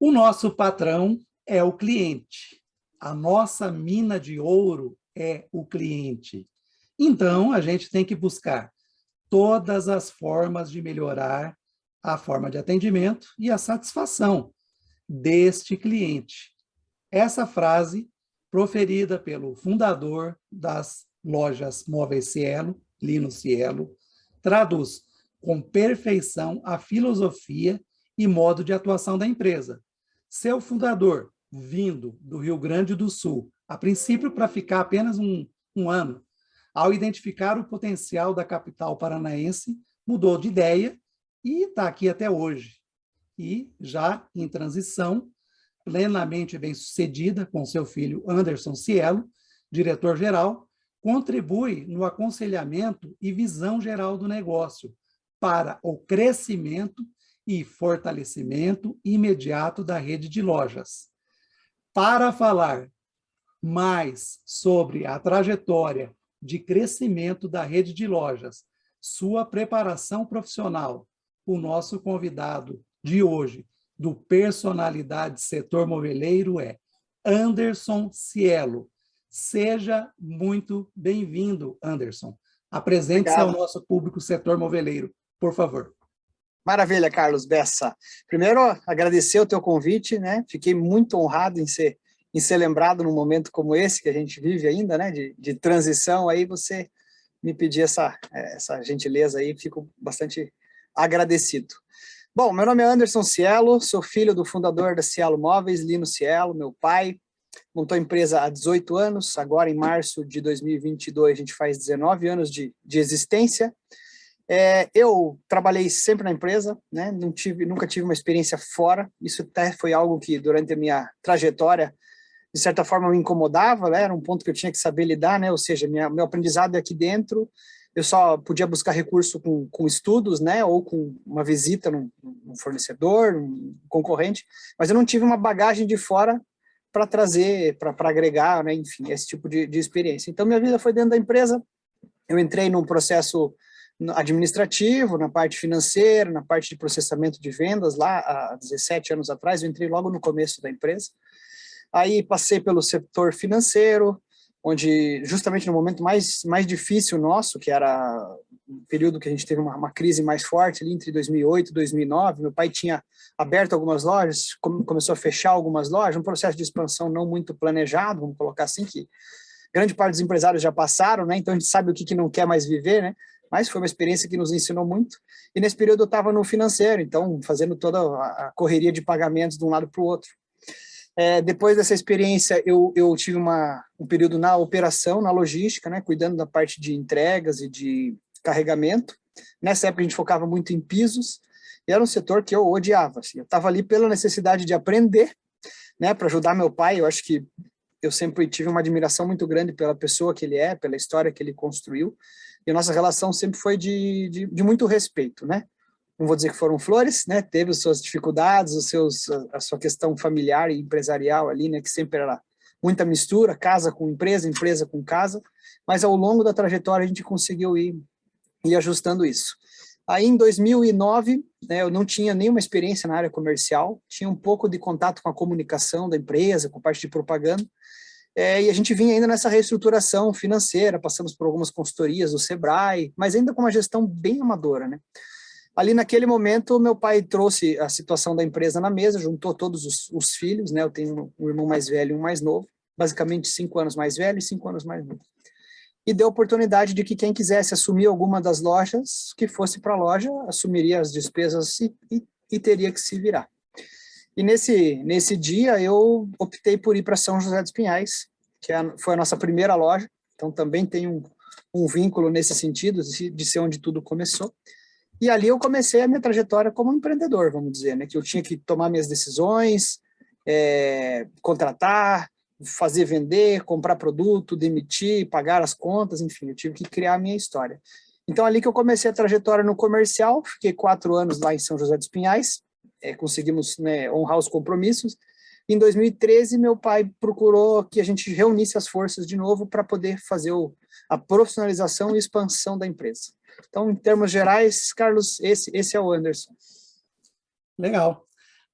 O nosso patrão é o cliente. A nossa mina de ouro é o cliente. Então, a gente tem que buscar todas as formas de melhorar a forma de atendimento e a satisfação deste cliente. Essa frase, proferida pelo fundador das lojas Móveis Cielo, Lino Cielo, traduz com perfeição a filosofia e modo de atuação da empresa. Seu fundador, vindo do Rio Grande do Sul, a princípio para ficar apenas um ano, ao identificar o potencial da capital paranaense, mudou de ideia e está aqui até hoje. E já em transição, plenamente bem-sucedida com seu filho Anderson Cielo, diretor-geral, contribui no aconselhamento e visão geral do negócio para o crescimento e fortalecimento imediato da rede de lojas. Para falar mais sobre a trajetória de crescimento da rede de lojas, sua preparação profissional, o nosso convidado de hoje, do Personalidade Setor Moveleiro, é Anderson Cielo. Seja muito bem-vindo, Anderson. Apresente-se ao nosso público setor moveleiro, por favor. Maravilha, Carlos Bessa. Primeiro, agradecer o teu convite, né? Fiquei muito honrado em ser lembrado num momento como esse que a gente vive ainda, né? De transição. Aí você me pedir essa gentileza aí, fico bastante agradecido. Bom, meu nome é Anderson Cielo, sou filho do fundador da Cielo Móveis, Lino Cielo, meu pai. Montou a empresa há 18 anos, agora em março de 2022 a gente faz 19 anos de existência. Eu trabalhei sempre na empresa, né? Nunca tive uma experiência fora, isso até foi algo que durante a minha trajetória, de certa forma, me incomodava, né? Era um ponto que eu tinha que saber lidar, né? Ou seja, meu aprendizado é aqui dentro, eu só podia buscar recurso com estudos, né? Ou com uma visita num fornecedor, num concorrente, mas eu não tive uma bagagem de fora para trazer, para agregar, né? Enfim, esse tipo de experiência. Então, minha vida foi dentro da empresa, eu entrei num processo administrativo, na parte financeira, na parte de processamento de vendas, lá há 17 anos atrás, eu entrei logo no começo da empresa. Aí passei pelo setor financeiro, onde justamente no momento mais difícil nosso, que era um período que a gente teve uma crise mais forte, ali entre 2008 e 2009, meu pai tinha aberto algumas lojas, começou a fechar algumas lojas, um processo de expansão não muito planejado, vamos colocar assim, que grande parte dos empresários já passaram, né? Então a gente sabe o que não quer mais viver, né? Mas foi uma experiência que nos ensinou muito. E nesse período eu estava no financeiro, então fazendo toda a correria de pagamentos de um lado para o outro. Depois dessa experiência, eu tive um período na operação, na logística, né? Cuidando da parte de entregas e de carregamento. Nessa época a gente focava muito em pisos, e era um setor que eu odiava. Assim. Eu estava ali pela necessidade de aprender, né? Para ajudar meu pai. Eu acho que eu sempre tive uma admiração muito grande pela pessoa que ele é, pela história que ele construiu, e a nossa relação sempre foi de muito respeito, né? Não vou dizer que foram flores, né? Teve as suas dificuldades, a sua questão familiar e empresarial ali, né? Que sempre era muita mistura, casa com empresa, empresa com casa, mas ao longo da trajetória a gente conseguiu ir ajustando isso. Aí em 2009, né, eu não tinha nenhuma experiência na área comercial, tinha um pouco de contato com a comunicação da empresa, com parte de propaganda, e a gente vinha ainda nessa reestruturação financeira, passamos por algumas consultorias do Sebrae, mas ainda com uma gestão bem amadora, né? Ali naquele momento, meu pai trouxe a situação da empresa na mesa, juntou todos os filhos, né? Eu tenho um irmão mais velho e um mais novo, basicamente 5 anos mais velho e 5 anos mais novo. E deu a oportunidade de que quem quisesse assumir alguma das lojas, que fosse para a loja, assumiria as despesas e teria que se virar. E nesse dia eu optei por ir para São José dos Pinhais, que foi a nossa primeira loja, então também tem um vínculo nesse sentido, de ser onde tudo começou. E ali eu comecei a minha trajetória como empreendedor, vamos dizer, né? Que eu tinha que tomar minhas decisões, contratar, fazer vender, comprar produto, demitir, pagar as contas, enfim, eu tive que criar a minha história. Então ali que eu comecei a trajetória no comercial, fiquei 4 anos lá em São José dos Pinhais, conseguimos, né, honrar os compromissos. Em 2013, meu pai procurou que a gente reunisse as forças de novo para poder fazer a profissionalização e expansão da empresa. Então, em termos gerais, Carlos, esse é o Anderson. Legal.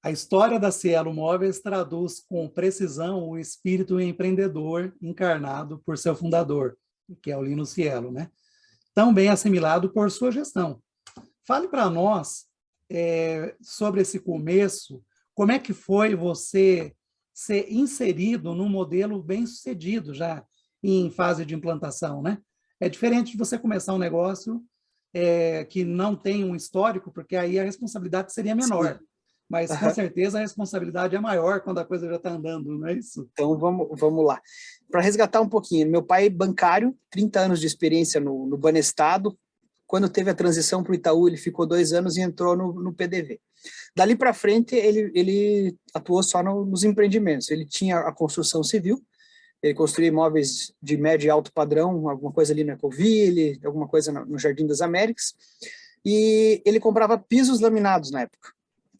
A história da Cielo Móveis traduz com precisão o espírito empreendedor encarnado por seu fundador, que é o Lino Cielo, né? Tão bem assimilado por sua gestão. Fale para nós sobre esse começo, como é que foi você ser inserido num modelo bem-sucedido já em fase de implantação, né? É diferente de você começar um negócio que não tem um histórico, porque aí a responsabilidade seria menor. Sim. Mas, com certeza, a responsabilidade é maior quando a coisa já está andando, não é isso? Então, vamos lá. Para resgatar um pouquinho, meu pai é bancário, 30 anos de experiência no Banestado. Quando teve a transição para o Itaú, ele ficou 2 anos e entrou no PDV. Dali para frente, ele atuou só nos empreendimentos. Ele tinha a construção civil, ele construía imóveis de médio e alto padrão, alguma coisa ali na Ecoville, alguma coisa no Jardim das Américas, e ele comprava pisos laminados na época.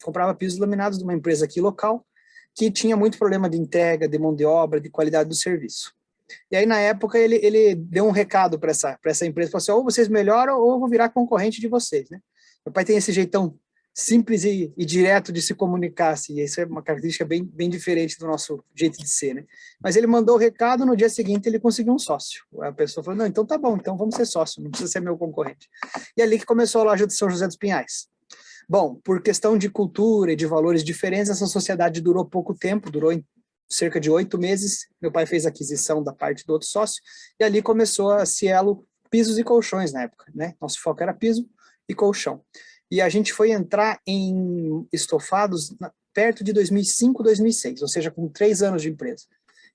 Comprava pisos laminados de uma empresa aqui local, que tinha muito problema de entrega, de mão de obra, de qualidade do serviço. E aí, na época, ele deu um recado para essa empresa, falou assim, ou vocês melhoram ou eu vou virar concorrente de vocês, né? Meu pai tem esse jeitão simples e direto de se comunicar, assim, e isso é uma característica bem diferente do nosso jeito de ser, né? Mas ele mandou o recado, no dia seguinte ele conseguiu um sócio. A pessoa falou, não, então tá bom, então vamos ser sócio, não precisa ser meu concorrente. E ali que começou a loja de São José dos Pinhais. Bom, por questão de cultura e de valores diferentes, essa sociedade durou pouco tempo, durou cerca de 8 meses. Meu pai fez a aquisição da parte do outro sócio, e ali começou a Cielo Pisos e Colchões na época, né? Nosso foco era piso e colchão. E a gente foi entrar em estofados perto de 2005, 2006, ou seja, com 3 anos de empresa,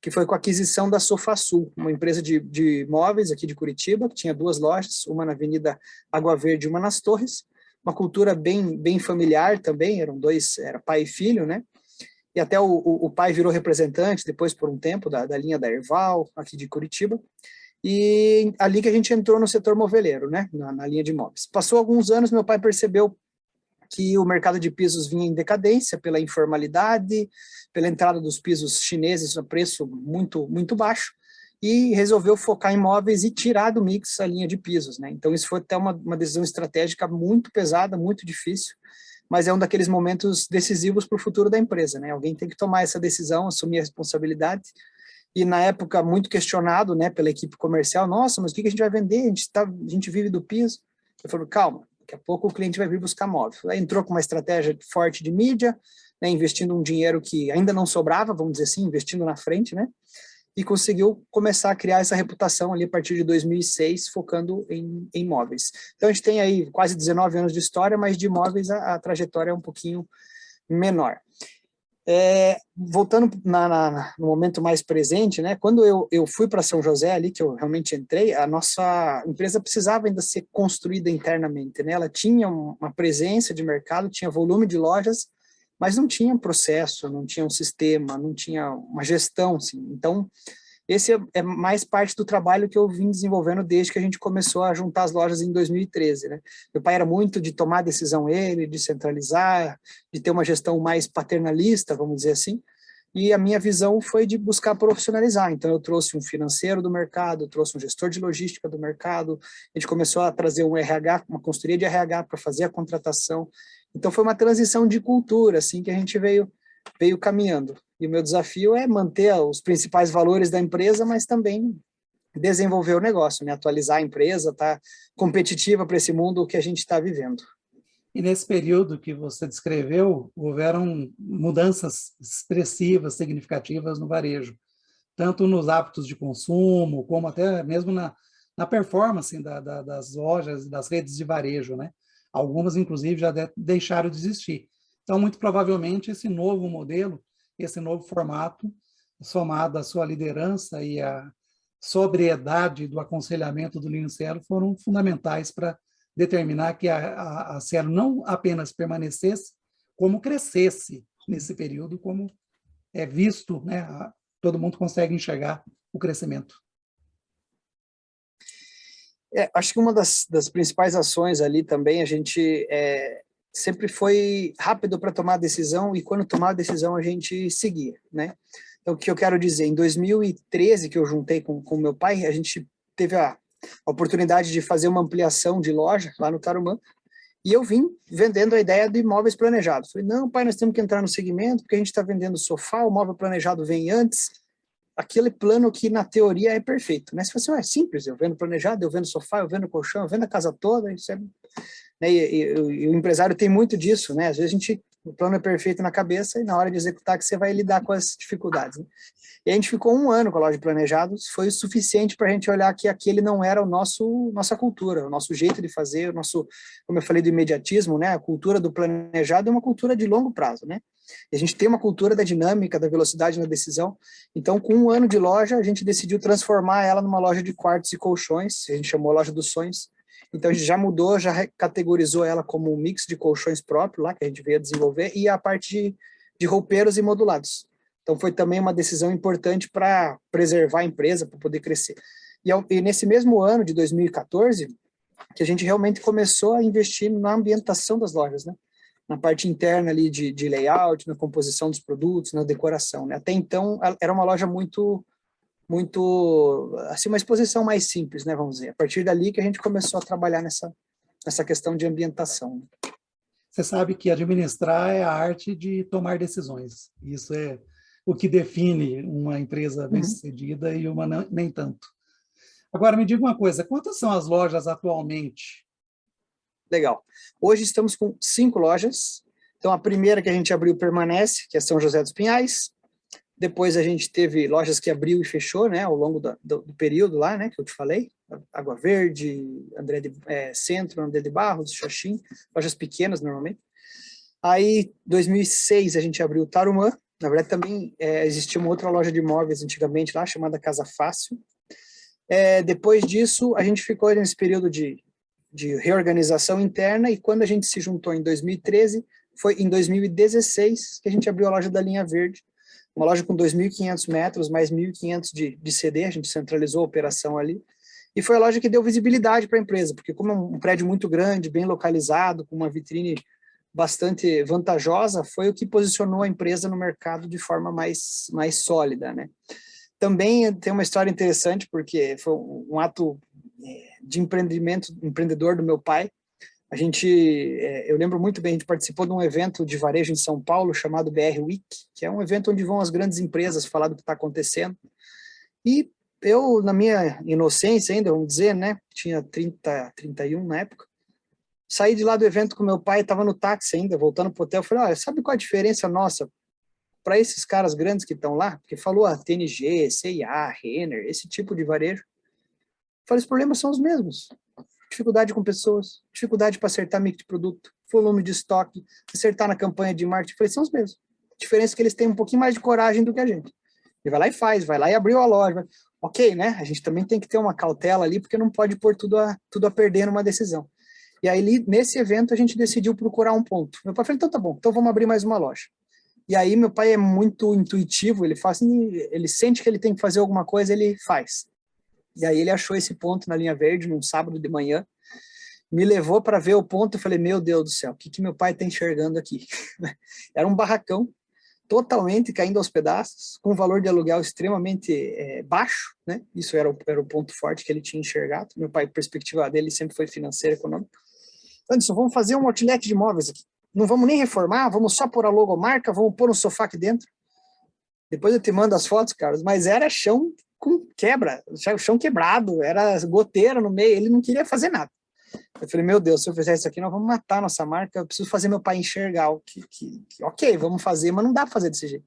que foi com a aquisição da Sofasul, uma empresa de móveis aqui de Curitiba, que tinha 2 lojas, uma na Avenida Água Verde e uma nas Torres, uma cultura bem familiar também, era pai e filho, né? E até o pai virou representante, depois por um tempo, da linha da Erval, aqui de Curitiba, e ali que a gente entrou no setor moveleiro, né? Na linha de imóveis. Passou alguns anos, meu pai percebeu que o mercado de pisos vinha em decadência pela informalidade, pela entrada dos pisos chineses a preço muito baixo, e resolveu focar em móveis e tirar do mix a linha de pisos, né? Então isso foi até uma decisão estratégica muito pesada, muito difícil, mas é um daqueles momentos decisivos para o futuro da empresa, né? Alguém tem que tomar essa decisão, assumir a responsabilidade, e na época muito questionado, né, pela equipe comercial, nossa, mas o que a gente vai vender? A gente vive do piso. Eu falei, calma, daqui a pouco o cliente vai vir buscar móvel. Aí entrou com uma estratégia forte de mídia, né, investindo um dinheiro que ainda não sobrava, vamos dizer assim, investindo na frente, né? E conseguiu começar a criar essa reputação ali a partir de 2006, focando em imóveis. Então a gente tem aí quase 19 anos de história, mas de imóveis a trajetória é um pouquinho menor. Voltando no momento mais presente, né, quando eu fui para São José ali, que eu realmente entrei, a nossa empresa precisava ainda ser construída internamente, né? Ela tinha uma presença de mercado, tinha volume de lojas, mas não tinha um processo, não tinha um sistema, não tinha uma gestão, assim. Então, esse é mais parte do trabalho que eu vim desenvolvendo desde que a gente começou a juntar as lojas em 2013, né? Meu pai era muito de tomar decisão de centralizar, de ter uma gestão mais paternalista, vamos dizer assim, e a minha visão foi de buscar profissionalizar. Então, eu trouxe um financeiro do mercado, eu trouxe um gestor de logística do mercado, a gente começou a trazer um RH, uma consultoria de RH para fazer a contratação. Então, foi uma transição de cultura, assim, que a gente veio caminhando. E o meu desafio é manter os principais valores da empresa, mas também desenvolver o negócio, né? Atualizar a empresa, estar competitiva para esse mundo que a gente está vivendo. E nesse período que você descreveu, houveram mudanças expressivas, significativas no varejo, tanto nos hábitos de consumo, como até mesmo na performance das lojas, das redes de varejo, né? Algumas, inclusive, já deixaram de existir. Então, muito provavelmente, esse novo modelo, esse novo formato, somado à sua liderança e à sobriedade do aconselhamento do Lino Cielo, foram fundamentais para determinar que a Cielo não apenas permanecesse, como crescesse nesse período, como é visto, né? Todo mundo consegue enxergar o crescimento. Acho que uma das principais ações ali também, a gente sempre foi rápido para tomar a decisão, e quando tomar a decisão a gente seguia, né? Então, o que eu quero dizer, em 2013, que eu juntei com meu pai, a gente teve a oportunidade de fazer uma ampliação de loja lá no Tarumã, E eu vim vendendo a ideia de imóveis planejados. Falei, não, pai, nós temos que entrar no segmento, porque a gente está vendendo sofá, o móvel planejado vem antes. Aquele plano que, na teoria, é perfeito. Né? Você fala assim, é simples, eu vendo planejado, eu vendo sofá, eu vendo colchão, eu vendo a casa toda. Isso é... né? E o empresário tem muito disso, né? Às vezes o plano é perfeito na cabeça e na hora de executar que você vai lidar com as dificuldades. Né? E a gente ficou 1 ano com a loja de planejados, foi o suficiente para a gente olhar que aquele não era nossa cultura, o nosso jeito de fazer, como eu falei do imediatismo, né? A cultura do planejado é uma cultura de longo prazo, né? E a gente tem uma cultura da dinâmica, da velocidade na decisão. Então, com 1 ano de loja, a gente decidiu transformar ela numa loja de quartos e colchões, a gente chamou Loja dos Sonhos. Então, a gente já mudou, já categorizou ela como um mix de colchões próprio, lá que a gente veio desenvolver, e a parte de roupeiros e modulados. Então, foi também uma decisão importante para preservar a empresa, para poder crescer. E nesse mesmo ano, de 2014, que a gente realmente começou a investir na ambientação das lojas, né? Na parte interna ali de layout, na composição dos produtos, na decoração, né? Até então, era uma loja muito, assim, uma exposição mais simples, né? Vamos dizer. A partir dali que a gente começou a trabalhar nessa questão de ambientação. Você sabe que administrar é a arte de tomar decisões. Isso é o que define uma empresa bem-sucedida e uma nem tanto. Agora, me diga uma coisa, quantas são as lojas atualmente? Legal. Hoje estamos com 5 lojas. Então, a primeira que a gente abriu permanece, que é São José dos Pinhais. Depois a gente teve lojas que abriu e fechou, né, ao longo do período lá, né, que eu te falei. Água Verde, Centro, André de Barros, Xaxim, lojas pequenas normalmente. Aí, 2006, a gente abriu Tarumã. Na verdade, também existia uma outra loja de imóveis antigamente lá, chamada Casa Fácil. Depois disso, a gente ficou nesse período de reorganização interna, e quando a gente se juntou em 2013, foi em 2016 que a gente abriu a loja da Linha Verde, uma loja com 2.500 metros, mais 1.500 de CD, a gente centralizou a operação ali, e foi a loja que deu visibilidade para a empresa, porque como é um prédio muito grande, bem localizado, com uma vitrine bastante vantajosa, foi o que posicionou a empresa no mercado de forma mais sólida, né? Também tem uma história interessante, porque foi um ato de empreendedor do meu pai. Eu lembro muito bem, a gente participou de um evento de varejo em São Paulo, chamado BR Week, que é um evento onde vão as grandes empresas falar do que está acontecendo. E eu, na minha inocência ainda, vamos dizer, né, tinha 31 na época, saí de lá do evento com meu pai, estava no táxi ainda, voltando para o hotel, falei, olha, sabe qual a diferença nossa para esses caras grandes que estão lá? Porque falou a TNG, C&A, Renner, esse tipo de varejo. Falei, os problemas são os mesmos. Dificuldade com pessoas, dificuldade para acertar mix de produto, volume de estoque, acertar na campanha de marketing. Falei, são os mesmos. A diferença é que eles têm um pouquinho mais de coragem do que a gente. Ele vai lá e faz, vai lá e abriu a loja. Ok, né? A gente também tem que ter uma cautela ali, porque não pode pôr tudo a perder numa decisão. E aí, nesse evento, a gente decidiu procurar um ponto. Meu pai falou, então tá bom, então vamos abrir mais uma loja. E aí, meu pai é muito intuitivo, ele faz assim, ele sente que ele tem que fazer alguma coisa, ele faz. E aí ele achou esse ponto na Linha Verde, num sábado de manhã, me levou para ver o ponto, eu falei, meu Deus do céu, o que meu pai está enxergando aqui? Era um barracão, totalmente caindo aos pedaços, com um valor de aluguel extremamente baixo, né? Isso era o ponto forte que ele tinha enxergado. Meu pai, a perspectiva dele sempre foi financeira, econômica. Anderson, vamos fazer um outlet de imóveis aqui. Não vamos nem reformar, vamos só pôr a logomarca, vamos pôr um sofá aqui dentro. Depois eu te mando as fotos, Carlos, mas era chão com quebra, chão quebrado, era goteira no meio, ele não queria fazer nada. Eu falei, meu Deus, se eu fizer isso aqui, nós vamos matar nossa marca, eu preciso fazer meu pai enxergar o que ok, vamos fazer, mas não dá para fazer desse jeito.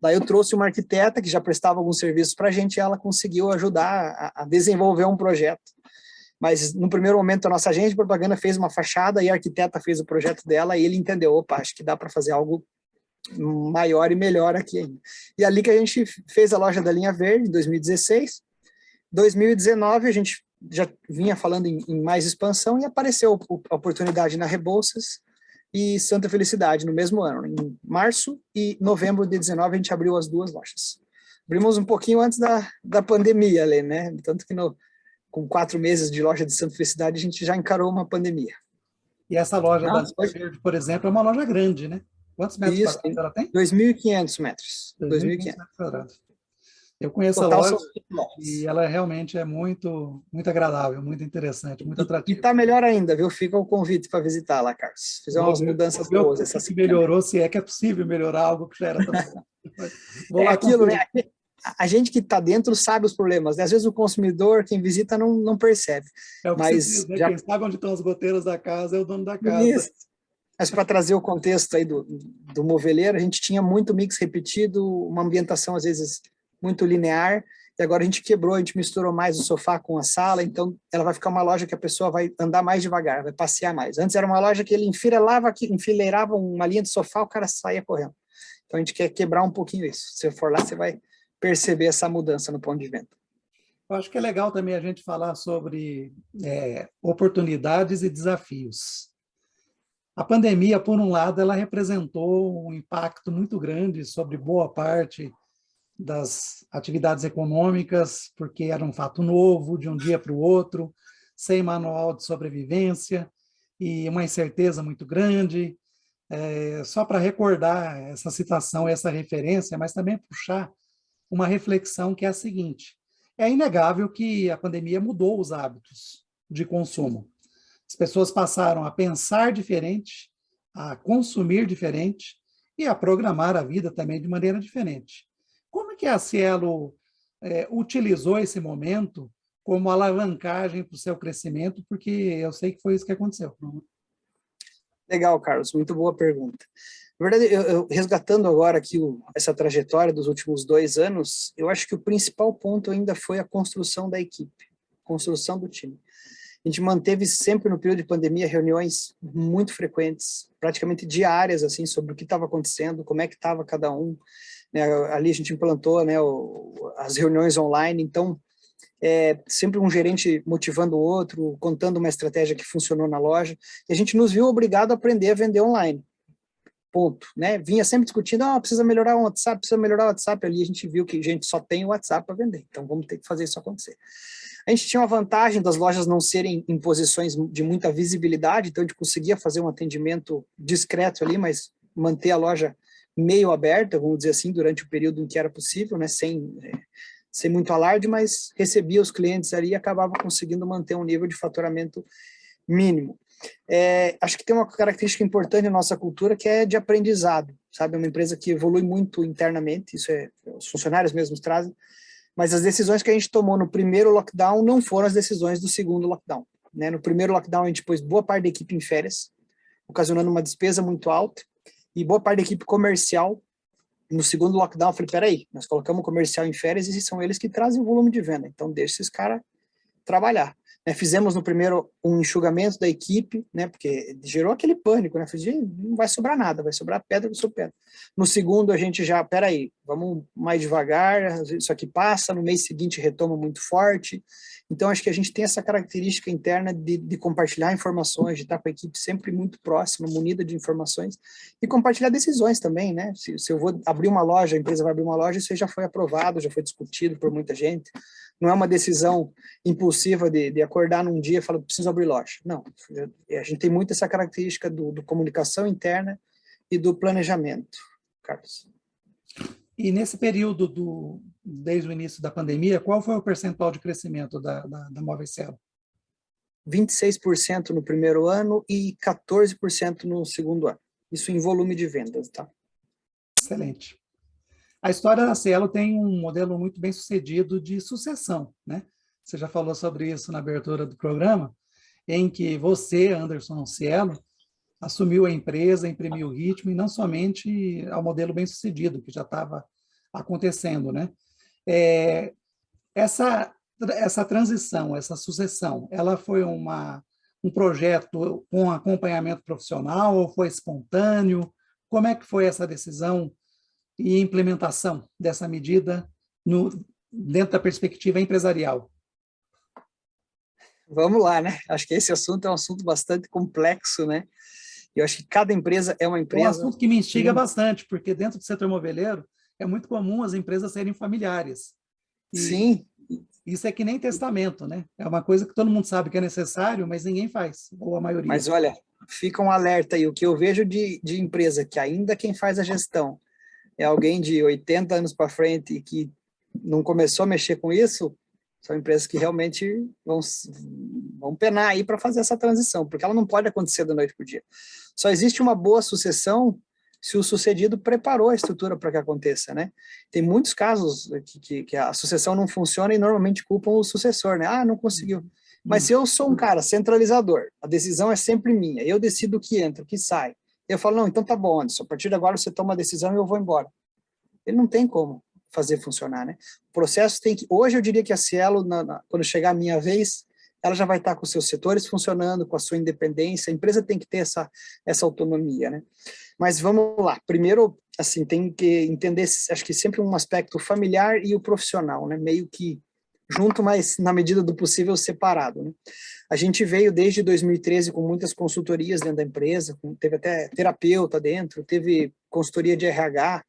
Daí eu trouxe uma arquiteta que já prestava alguns serviços para a gente, e ela conseguiu ajudar a desenvolver um projeto. Mas no primeiro momento a nossa agência de propaganda fez uma fachada e a arquiteta fez o projeto dela, e ele entendeu, opa, acho que dá para fazer algo maior e melhor aqui ainda. E ali que a gente fez a loja da Linha Verde, em 2016. 2019 a gente já vinha falando em mais expansão, e apareceu a oportunidade na Rebouças e Santa Felicidade no mesmo ano. Em março e novembro de 19 a gente abriu as 2 lojas. Abrimos um pouquinho antes da pandemia ali, né? Tanto que com 4 meses de loja de Santa Felicidade a gente já encarou uma pandemia. E essa loja da Linha Verde, por exemplo, é uma loja grande, né? Quantos metros quadrados ela tem? 2.500 metros. 2.500 metros quadrados. Eu conheço a Total loja são e ela realmente é muito agradável, muito interessante, muito e atrativa. está melhor ainda, viu? Fica o convite para visitar lá, Carlos. Fizeram umas Vou mudanças ver boas o essa que semana. melhorou, se é que é possível melhorar algo que já era tão bom. Vou É lá aquilo, né? conferir. A gente que está dentro sabe os problemas, né? Às vezes o consumidor, quem visita, não percebe. É o que se diz, Mas né? já Quem sabe onde estão as goteiras da casa é o dono da casa. isso. Mas para trazer o contexto aí do moveleiro, a gente tinha muito mix repetido, uma ambientação às vezes muito linear, e agora a gente quebrou, a gente misturou mais o sofá com a sala, então ela vai ficar uma loja que a pessoa vai andar mais devagar, vai passear mais. Antes era uma loja que ele enfileirava uma linha de sofá, o cara saía correndo. Então a gente quer quebrar um pouquinho isso. Se você for lá, você vai perceber essa mudança no ponto de venda. Eu acho que é legal também a gente falar sobre oportunidades e desafios. A pandemia, por um lado, ela representou um impacto muito grande sobre boa parte das atividades econômicas, porque era um fato novo, de um dia para o outro, sem manual de sobrevivência e uma incerteza muito grande. Só para recordar essa citação, essa referência, mas também puxar uma reflexão que é a seguinte: é inegável que a pandemia mudou os hábitos de consumo. As pessoas passaram a pensar diferente, a consumir diferente e a programar a vida também de maneira diferente. Como é que a Cielo utilizou esse momento como alavancagem para o seu crescimento? Porque eu sei que foi isso que aconteceu. Legal, Carlos, muito boa pergunta. Na verdade, eu resgatando agora aqui essa trajetória dos últimos 2 anos, eu acho que o principal ponto ainda foi a construção da equipe, construção do time. A gente manteve sempre no período de pandemia reuniões muito frequentes, praticamente diárias, assim, sobre o que estava acontecendo, como é que estava cada um, né? Ali a gente implantou, né, as reuniões online, então sempre um gerente motivando o outro, contando uma estratégia que funcionou na loja, e a gente nos viu obrigado a aprender a vender online. Ponto, né? Vinha sempre discutindo, precisa melhorar o WhatsApp, precisa melhorar o WhatsApp. Ali a gente viu que a gente só tem o WhatsApp para vender, então vamos ter que fazer isso acontecer. A gente tinha uma vantagem das lojas não serem em posições de muita visibilidade, então a gente conseguia fazer um atendimento discreto ali, mas manter a loja meio aberta, vamos dizer assim, durante o período em que era possível, né? Sem muito alarde, mas recebia os clientes ali e acabava conseguindo manter um nível de faturamento mínimo. Acho que tem uma característica importante na nossa cultura que é de aprendizado, sabe? É uma empresa que evolui muito internamente, isso os funcionários mesmos trazem, mas as decisões que a gente tomou no primeiro lockdown não foram as decisões do segundo lockdown, né? No primeiro lockdown a gente pôs boa parte da equipe em férias, ocasionando uma despesa muito alta, e boa parte da equipe comercial. No segundo lockdown eu falei, peraí, nós colocamos o comercial em férias e são eles que trazem o volume de venda, então deixa esses caras trabalhar. Fizemos no primeiro um enxugamento da equipe, né, porque gerou aquele pânico, né? Falei, não vai sobrar nada, vai sobrar pedra sobre pedra. No segundo a gente já, peraí, vamos mais devagar, isso aqui passa, no mês seguinte retoma muito forte. Então acho que a gente tem essa característica interna de compartilhar informações, de estar com a equipe sempre muito próxima, munida de informações, e compartilhar decisões também, né? Se eu vou abrir uma loja, a empresa vai abrir uma loja, isso já foi aprovado, já foi discutido por muita gente. Não é uma decisão impulsiva de acordar num dia e falar, preciso abrir loja. Não, a gente tem muito essa característica do comunicação interna e do planejamento, Carlos. E nesse período, desde o início da pandemia, qual foi o percentual de crescimento da Móveis Cielo? 26% no primeiro ano e 14% no segundo ano. Isso em volume de vendas, tá? Excelente. A história da Cielo tem um modelo muito bem sucedido de sucessão, né? Você já falou sobre isso na abertura do programa, em que você, Anderson Cielo, assumiu a empresa, imprimiu o ritmo, e não somente ao modelo bem sucedido, que já estava acontecendo, né? Essa transição, essa sucessão, ela foi um projeto com acompanhamento profissional ou foi espontâneo? Como é que foi essa decisão e implementação dessa medida dentro da perspectiva empresarial? Vamos lá, né? Acho que esse assunto é um assunto bastante complexo, né? Eu acho que cada empresa é uma É um empresa. assunto que me instiga bastante, porque dentro do setor moveleiro é muito comum as empresas serem familiares. E Sim. isso é que nem testamento, né? É uma coisa que todo mundo sabe que é necessário, mas ninguém faz, ou a maioria. Mas olha, fica um alerta aí. O que eu vejo de empresa que ainda quem faz a gestão é alguém de 80 anos para frente e que não começou a mexer com isso, são empresas que realmente vão penar aí para fazer essa transição, porque ela não pode acontecer da noite para o dia. Só existe uma boa sucessão se o sucedido preparou a estrutura para que aconteça, né? Tem muitos casos que a sucessão não funciona e normalmente culpam o sucessor, né? Ah, não conseguiu. Mas se eu sou um cara centralizador, a decisão é sempre minha, eu decido o que entra, o que sai. Eu falo, não, então tá bom, Anderson, a partir de agora você toma a decisão e eu vou embora. Ele não tem como fazer funcionar, né? O processo tem que... Hoje eu diria que a Cielo, quando chegar a minha vez, ela já vai estar com os seus setores funcionando, com a sua independência, a empresa tem que ter essa autonomia, né? Mas vamos lá, primeiro, assim, tem que entender, acho que sempre um aspecto familiar e o profissional, né? Meio que junto, mas na medida do possível separado, né? A gente veio desde 2013 com muitas consultorias dentro da empresa, teve até terapeuta dentro, teve consultoria de RH,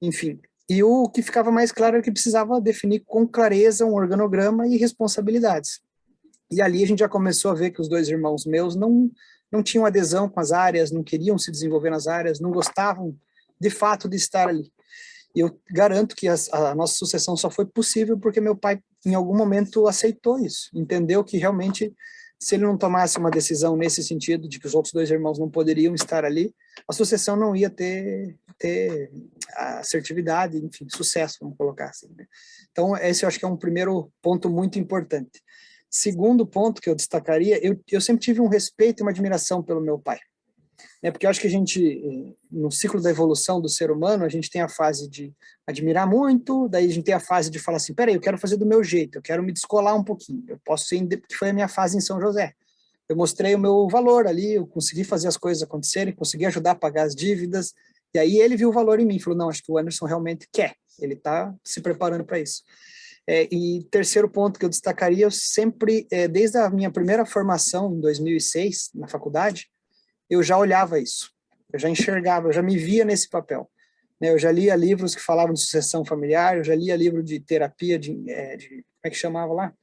enfim. E o que ficava mais claro era que precisava definir com clareza um organograma e responsabilidades. E ali a gente já começou a ver que os dois irmãos meus não tinham adesão com as áreas, não queriam se desenvolver nas áreas, não gostavam de fato de estar ali. E eu garanto que a nossa sucessão só foi possível porque meu pai, em algum momento, aceitou isso, entendeu que realmente, se ele não tomasse uma decisão nesse sentido, de que os outros dois irmãos não poderiam estar ali, a sucessão não ia ter assertividade, enfim, sucesso, vamos colocar assim, né? Então, esse eu acho que é um primeiro ponto muito importante. Segundo ponto que eu destacaria, eu sempre tive um respeito e uma admiração pelo meu pai, né? Porque eu acho que a gente, no ciclo da evolução do ser humano, a gente tem a fase de admirar muito, daí a gente tem a fase de falar assim, peraí, eu quero fazer do meu jeito, eu quero me descolar um pouquinho, eu posso ser, que foi a minha fase em São José. Eu mostrei o meu valor ali, eu consegui fazer as coisas acontecerem, consegui ajudar a pagar as dívidas, e aí ele viu o valor em mim, falou, não, acho que o Anderson realmente quer, ele está se preparando para isso. E terceiro ponto que eu destacaria, eu sempre, desde a minha primeira formação, em 2006, na faculdade, eu já olhava isso, eu já enxergava, eu já me via nesse papel. Eu já lia livros que falavam de sucessão familiar, eu já lia livro de terapia, como é que chamava lá?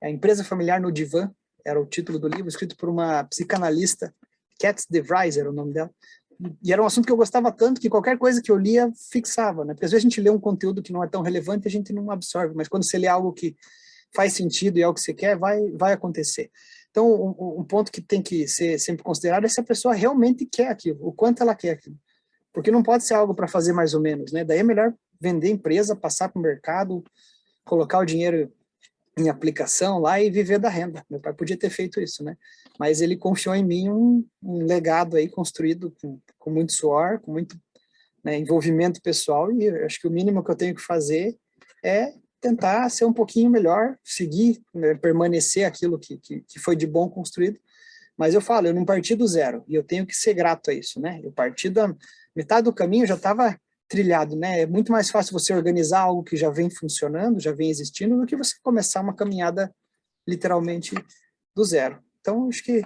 A Empresa Familiar no Divã, era o título do livro, escrito por uma psicanalista, Cat DeVries era o nome dela, e era um assunto que eu gostava tanto que qualquer coisa que eu lia fixava, né? Porque às vezes a gente lê um conteúdo que não é tão relevante e a gente não absorve, mas quando você lê algo que faz sentido e é o que você quer, vai acontecer. Então, um ponto que tem que ser sempre considerado é se a pessoa realmente quer aquilo, o quanto ela quer aquilo. Porque não pode ser algo para fazer mais ou menos, né? Daí é melhor vender a empresa, passar para o mercado, colocar o dinheiro em aplicação lá e viver da renda. Meu pai podia ter feito isso, né? Mas ele confiou em mim um legado aí construído com muito suor, com muito, né, envolvimento pessoal, e eu acho que o mínimo que eu tenho que fazer é tentar ser um pouquinho melhor, seguir, né, permanecer aquilo que foi de bom construído. Mas eu falo, eu não parti do zero, e eu tenho que ser grato a isso, né? Eu parti da metade do caminho, já estava trilhado, né? É muito mais fácil você organizar algo que já vem funcionando, já vem existindo, do que você começar uma caminhada literalmente do zero. Então, acho que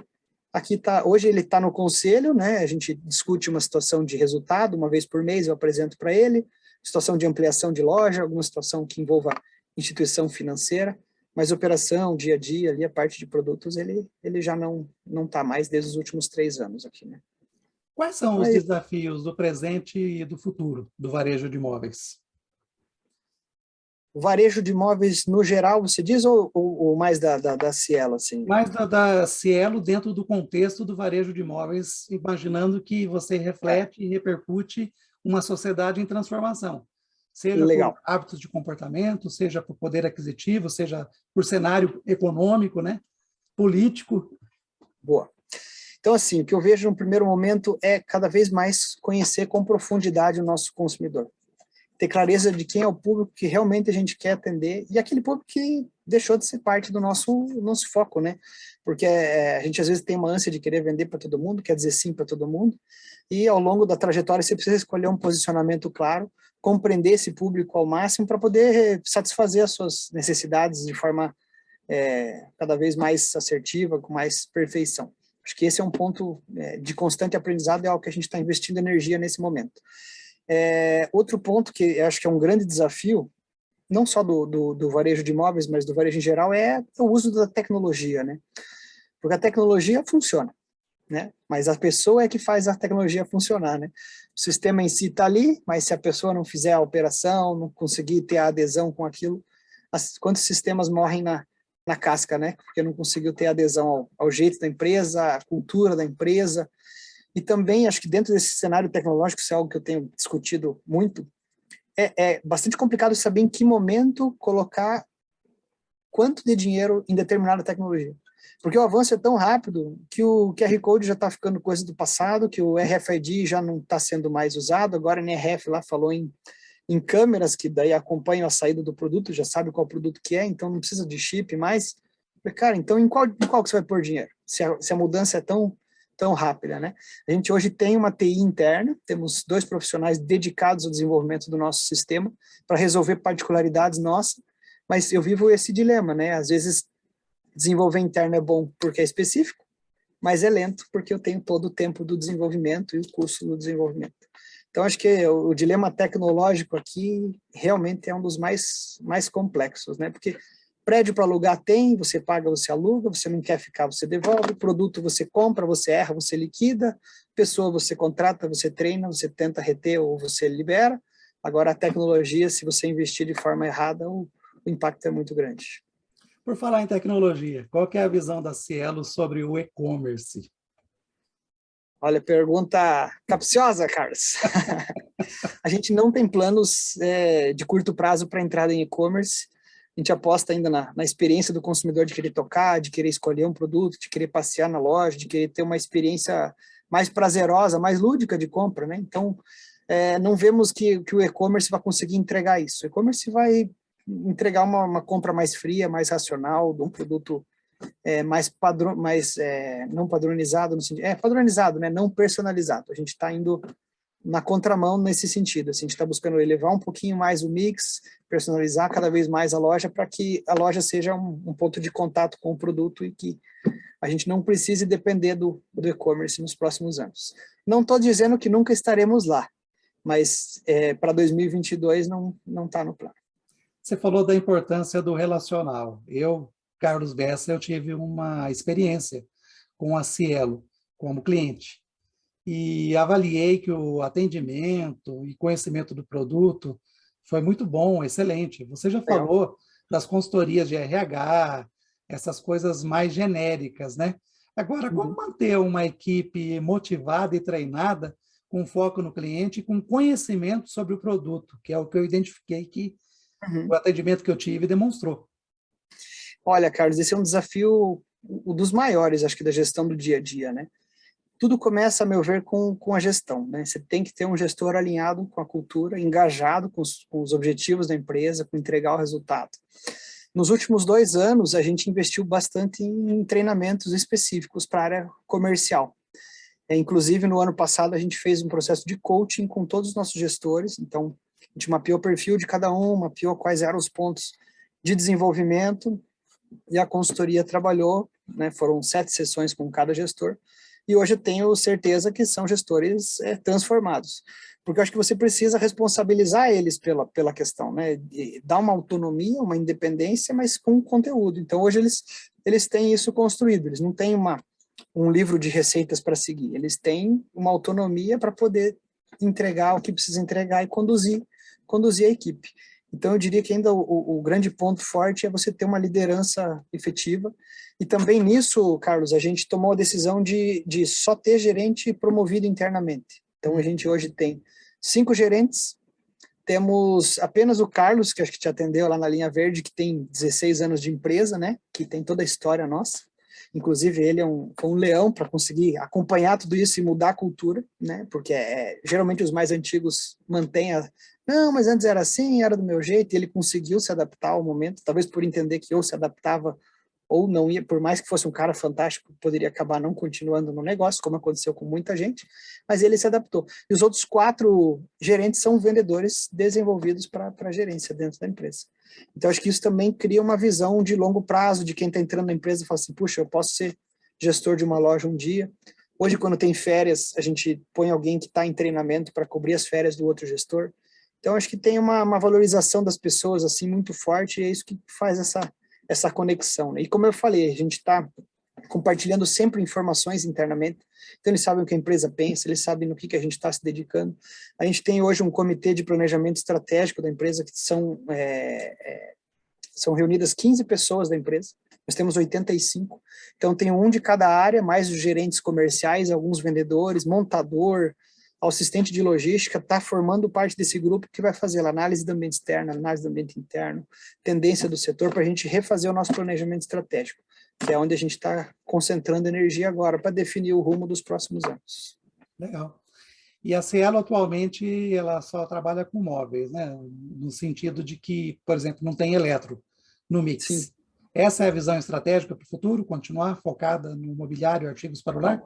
aqui tá, hoje ele está no conselho, né? A gente discute uma situação de resultado, uma vez por mês eu apresento para ele, situação de ampliação de loja, alguma situação que envolva instituição financeira, mas operação, dia a dia, ali a parte de produtos, ele já não está mais desde os últimos 3 anos aqui, né? Quais são os Aí, desafios do presente e do futuro do varejo de imóveis? o varejo de imóveis no geral, você diz, ou mais da Cielo, assim? Mais da Cielo dentro do contexto do varejo de imóveis, imaginando que você reflete e repercute uma sociedade em transformação, seja por Legal. hábitos de comportamento, seja por poder aquisitivo, seja por cenário econômico, né, político. Boa. Então, assim, o que eu vejo no primeiro momento é cada vez mais conhecer com profundidade o nosso consumidor. Ter clareza de quem é o público que realmente a gente quer atender e aquele público que deixou de ser parte do nosso foco, né? Porque a gente às vezes tem uma ânsia de querer vender para todo mundo, quer dizer sim para todo mundo, e ao longo da trajetória você precisa escolher um posicionamento claro, compreender esse público ao máximo para poder satisfazer as suas necessidades de forma cada vez mais assertiva, com mais perfeição. Acho que esse é um ponto de constante aprendizado, é algo que a gente está investindo energia nesse momento. Outro ponto que eu acho que é um grande desafio, não só do varejo de imóveis, mas do varejo em geral, é o uso da tecnologia, né? Porque a tecnologia funciona. né? Mas a pessoa é que faz a tecnologia funcionar, né? O sistema em si está ali, mas se a pessoa não fizer a operação, não conseguir ter a adesão com aquilo, quantos sistemas morrem na casca, né? Porque não conseguiu ter adesão ao jeito da empresa, à cultura da empresa. E também, acho que dentro desse cenário tecnológico, isso é algo que eu tenho discutido muito, é bastante complicado saber em que momento colocar quanto de dinheiro em determinada tecnologia. Porque o avanço é tão rápido que o QR Code já está ficando coisa do passado, que o RFID já não está sendo mais usado, agora a NRF lá falou em câmeras que daí acompanham a saída do produto, já sabe qual produto que é, então não precisa de chip mais. Cara, então em qual que você vai pôr dinheiro? Se a mudança é tão rápida, né? A gente hoje tem uma TI interna, temos 2 profissionais dedicados ao desenvolvimento do nosso sistema para resolver particularidades nossas, mas eu vivo esse dilema, né? Às vezes desenvolver interno é bom porque é específico, mas é lento porque eu tenho todo o tempo do desenvolvimento e o custo do desenvolvimento. Então, acho que o dilema tecnológico aqui realmente é um dos mais complexos, né? Porque prédio para alugar tem, você paga, você aluga, você não quer ficar, você devolve, produto você compra, você erra, você liquida, pessoa você contrata, você treina, você tenta reter ou você libera. Agora, a tecnologia, se você investir de forma errada, o impacto é muito grande. Por falar em tecnologia, qual que é a visão da Cielo sobre o e-commerce? Olha, pergunta capciosa, Carlos. A gente não tem planos de curto prazo para entrada em e-commerce. A gente aposta ainda na experiência do consumidor de querer tocar, de querer escolher um produto, de querer passear na loja, de querer ter uma experiência mais prazerosa, mais lúdica de compra, né? Então, não vemos que o e-commerce vai conseguir entregar isso. O e-commerce vai entregar uma compra mais fria, mais racional, de um produto não padronizado, padronizado, né? Não personalizado. A gente está indo na contramão nesse sentido. Assim, a gente está buscando elevar um pouquinho mais o mix, personalizar cada vez mais a loja para que a loja seja um ponto de contato com o produto e que a gente não precise depender do e-commerce nos próximos anos. Não estou dizendo que nunca estaremos lá, mas para 2022 não está no plano. Você falou da importância do relacional. Eu, Carlos Bessa, eu tive uma experiência com a Cielo como cliente e avaliei que o atendimento e conhecimento do produto foi muito bom, excelente. Você já Legal. falou das consultorias de RH, essas coisas mais genéricas, né? Agora, como manter uma equipe motivada e treinada com foco no cliente e com conhecimento sobre o produto, que é o que eu identifiquei que o atendimento que eu tive demonstrou. Olha, Carlos, esse é um desafio dos maiores, acho que, da gestão do dia a dia, né? Tudo começa, a meu ver, com a gestão, né? Você tem que ter um gestor alinhado com a cultura, engajado com os objetivos da empresa, com entregar o resultado. Nos últimos 2 anos, a gente investiu bastante em treinamentos específicos para a área comercial. Inclusive, no ano passado, a gente fez um processo de coaching com todos os nossos gestores. Então, a gente mapeou o perfil de cada um, mapeou quais eram os pontos de desenvolvimento, e a consultoria trabalhou, né, foram 7 sessões com cada gestor, e hoje eu tenho certeza que são gestores transformados, porque eu acho que você precisa responsabilizar eles pela questão, né, de dar uma autonomia, uma independência, mas com conteúdo. Então, hoje eles têm isso construído, eles não têm um livro de receitas para seguir, eles têm uma autonomia para poder entregar o que precisa entregar e conduzir a equipe. Então, eu diria que ainda o grande ponto forte é você ter uma liderança efetiva. E também nisso, Carlos, a gente tomou a decisão de só ter gerente promovido internamente. Então, a gente hoje tem 5 gerentes, temos apenas o Carlos, que acho que te atendeu lá na linha verde, que tem 16 anos de empresa, né? Que tem toda a história nossa. Inclusive, ele foi um leão para conseguir acompanhar tudo isso e mudar a cultura, né? Porque geralmente os mais antigos mantêm não, mas antes era assim, era do meu jeito, e ele conseguiu se adaptar ao momento, talvez por entender que ou se adaptava ou não ia, por mais que fosse um cara fantástico, poderia acabar não continuando no negócio, como aconteceu com muita gente, mas ele se adaptou. E os outros 4 gerentes são vendedores desenvolvidos para a gerência dentro da empresa. Então, acho que isso também cria uma visão de longo prazo, de quem está entrando na empresa e fala assim, puxa, eu posso ser gestor de uma loja um dia. Hoje, quando tem férias, a gente põe alguém que está em treinamento para cobrir as férias do outro gestor. Então, acho que tem uma valorização das pessoas assim muito forte, e é isso que faz essa conexão, né? E como eu falei, a gente está compartilhando sempre informações internamente. Então, eles sabem o que a empresa pensa, eles sabem no que a gente está se dedicando. A gente tem hoje um comitê de planejamento estratégico da empresa, que são reunidas 15 pessoas da empresa. Nós temos 85. Então, tem um de cada área, mais os gerentes comerciais, alguns vendedores, montador, assistente de logística, está formando parte desse grupo que vai fazer a análise do ambiente externo, análise do ambiente interno, tendência do setor, para a gente refazer o nosso planejamento estratégico, que é onde a gente está concentrando energia agora para definir o rumo dos próximos anos. Legal. E a Cielo atualmente ela só trabalha com móveis, né? No sentido de que, por exemplo, não tem eletro no mix. Sim. Essa é a visão estratégica para o futuro? Continuar focada no mobiliário e artigos para o lar?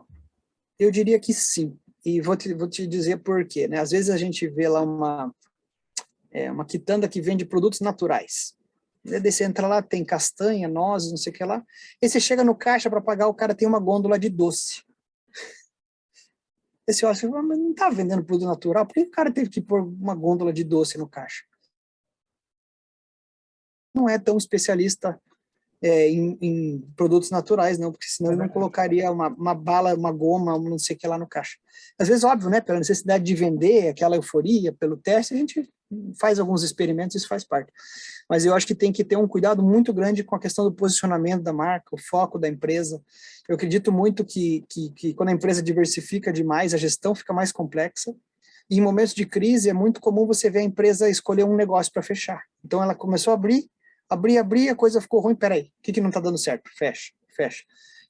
Eu diria que sim. E vou te dizer por quê, né? Às vezes a gente vê lá uma quitanda que vende produtos naturais. Daí você entra lá, tem castanha, nozes, não sei o que lá. E você chega no caixa para pagar, o cara tem uma gôndola de doce. Aí você olha, mas não está vendendo produto natural? Por que o cara teve que pôr uma gôndola de doce no caixa? Não é tão especialista em produtos naturais, não, porque senão ele não colocaria uma bala, uma goma, não sei o que lá no caixa. Às vezes, óbvio, né, pela necessidade de vender, aquela euforia, pelo teste, a gente faz alguns experimentos, isso faz parte. Mas eu acho que tem que ter um cuidado muito grande com a questão do posicionamento da marca, o foco da empresa. Eu acredito muito que quando a empresa diversifica demais, a gestão fica mais complexa, e em momentos de crise é muito comum você ver a empresa escolher um negócio para fechar. Então ela começou a abrir, a coisa ficou ruim, peraí, o que não está dando certo? Fecha.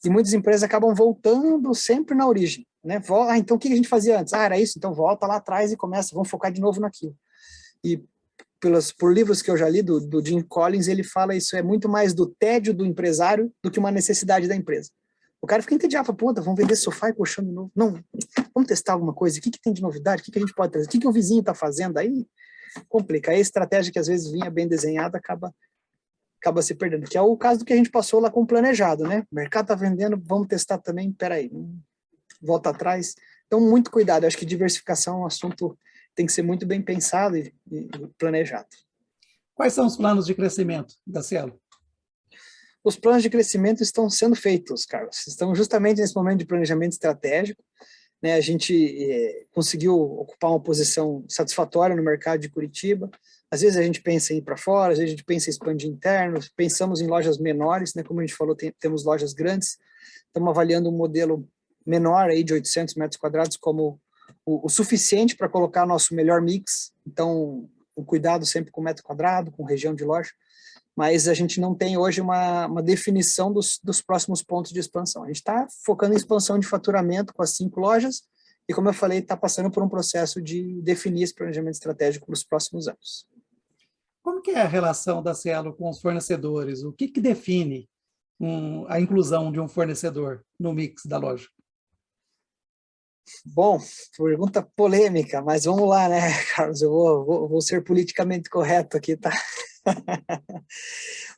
E muitas empresas acabam voltando sempre na origem, né? Então o que a gente fazia antes? Era isso, então volta lá atrás e começa, vamos focar de novo naquilo. E por livros que eu já li, do Jim Collins, ele fala isso, é muito mais do tédio do empresário do que uma necessidade da empresa. O cara fica entediado, fala, puta, vamos vender sofá e colchão de novo. Não, vamos testar alguma coisa, o que tem de novidade, o que a gente pode trazer, o que o vizinho está fazendo, aí complica. Aí a estratégia que às vezes vinha bem desenhada acaba se perdendo, que é o caso do que a gente passou lá com o planejado, né? O mercado está vendendo, vamos testar também, peraí, volta atrás. Então, muito cuidado, eu acho que diversificação é um assunto tem que ser muito bem pensado e planejado. Quais são os planos de crescimento da Cielo? Os planos de crescimento estão sendo feitos, Carlos. Estamos justamente nesse momento de planejamento estratégico, né? A gente conseguiu ocupar uma posição satisfatória no mercado de Curitiba. Às vezes a gente pensa em ir para fora, às vezes a gente pensa em expandir internos, pensamos em lojas menores, né? Como a gente falou, temos lojas grandes, estamos avaliando um modelo menor aí de 800 metros quadrados como o suficiente para colocar nosso melhor mix. Então, um cuidado sempre com metro quadrado, com região de loja, mas a gente não tem hoje uma definição dos próximos pontos de expansão. A gente está focando em expansão de faturamento com as 5 lojas e, como eu falei, está passando por um processo de definir esse planejamento estratégico para os próximos anos. Como que é a relação da Cielo com os fornecedores? O que define a inclusão de um fornecedor no mix da loja? Bom, pergunta polêmica, mas vamos lá, né, Carlos? Eu vou ser politicamente correto aqui, tá?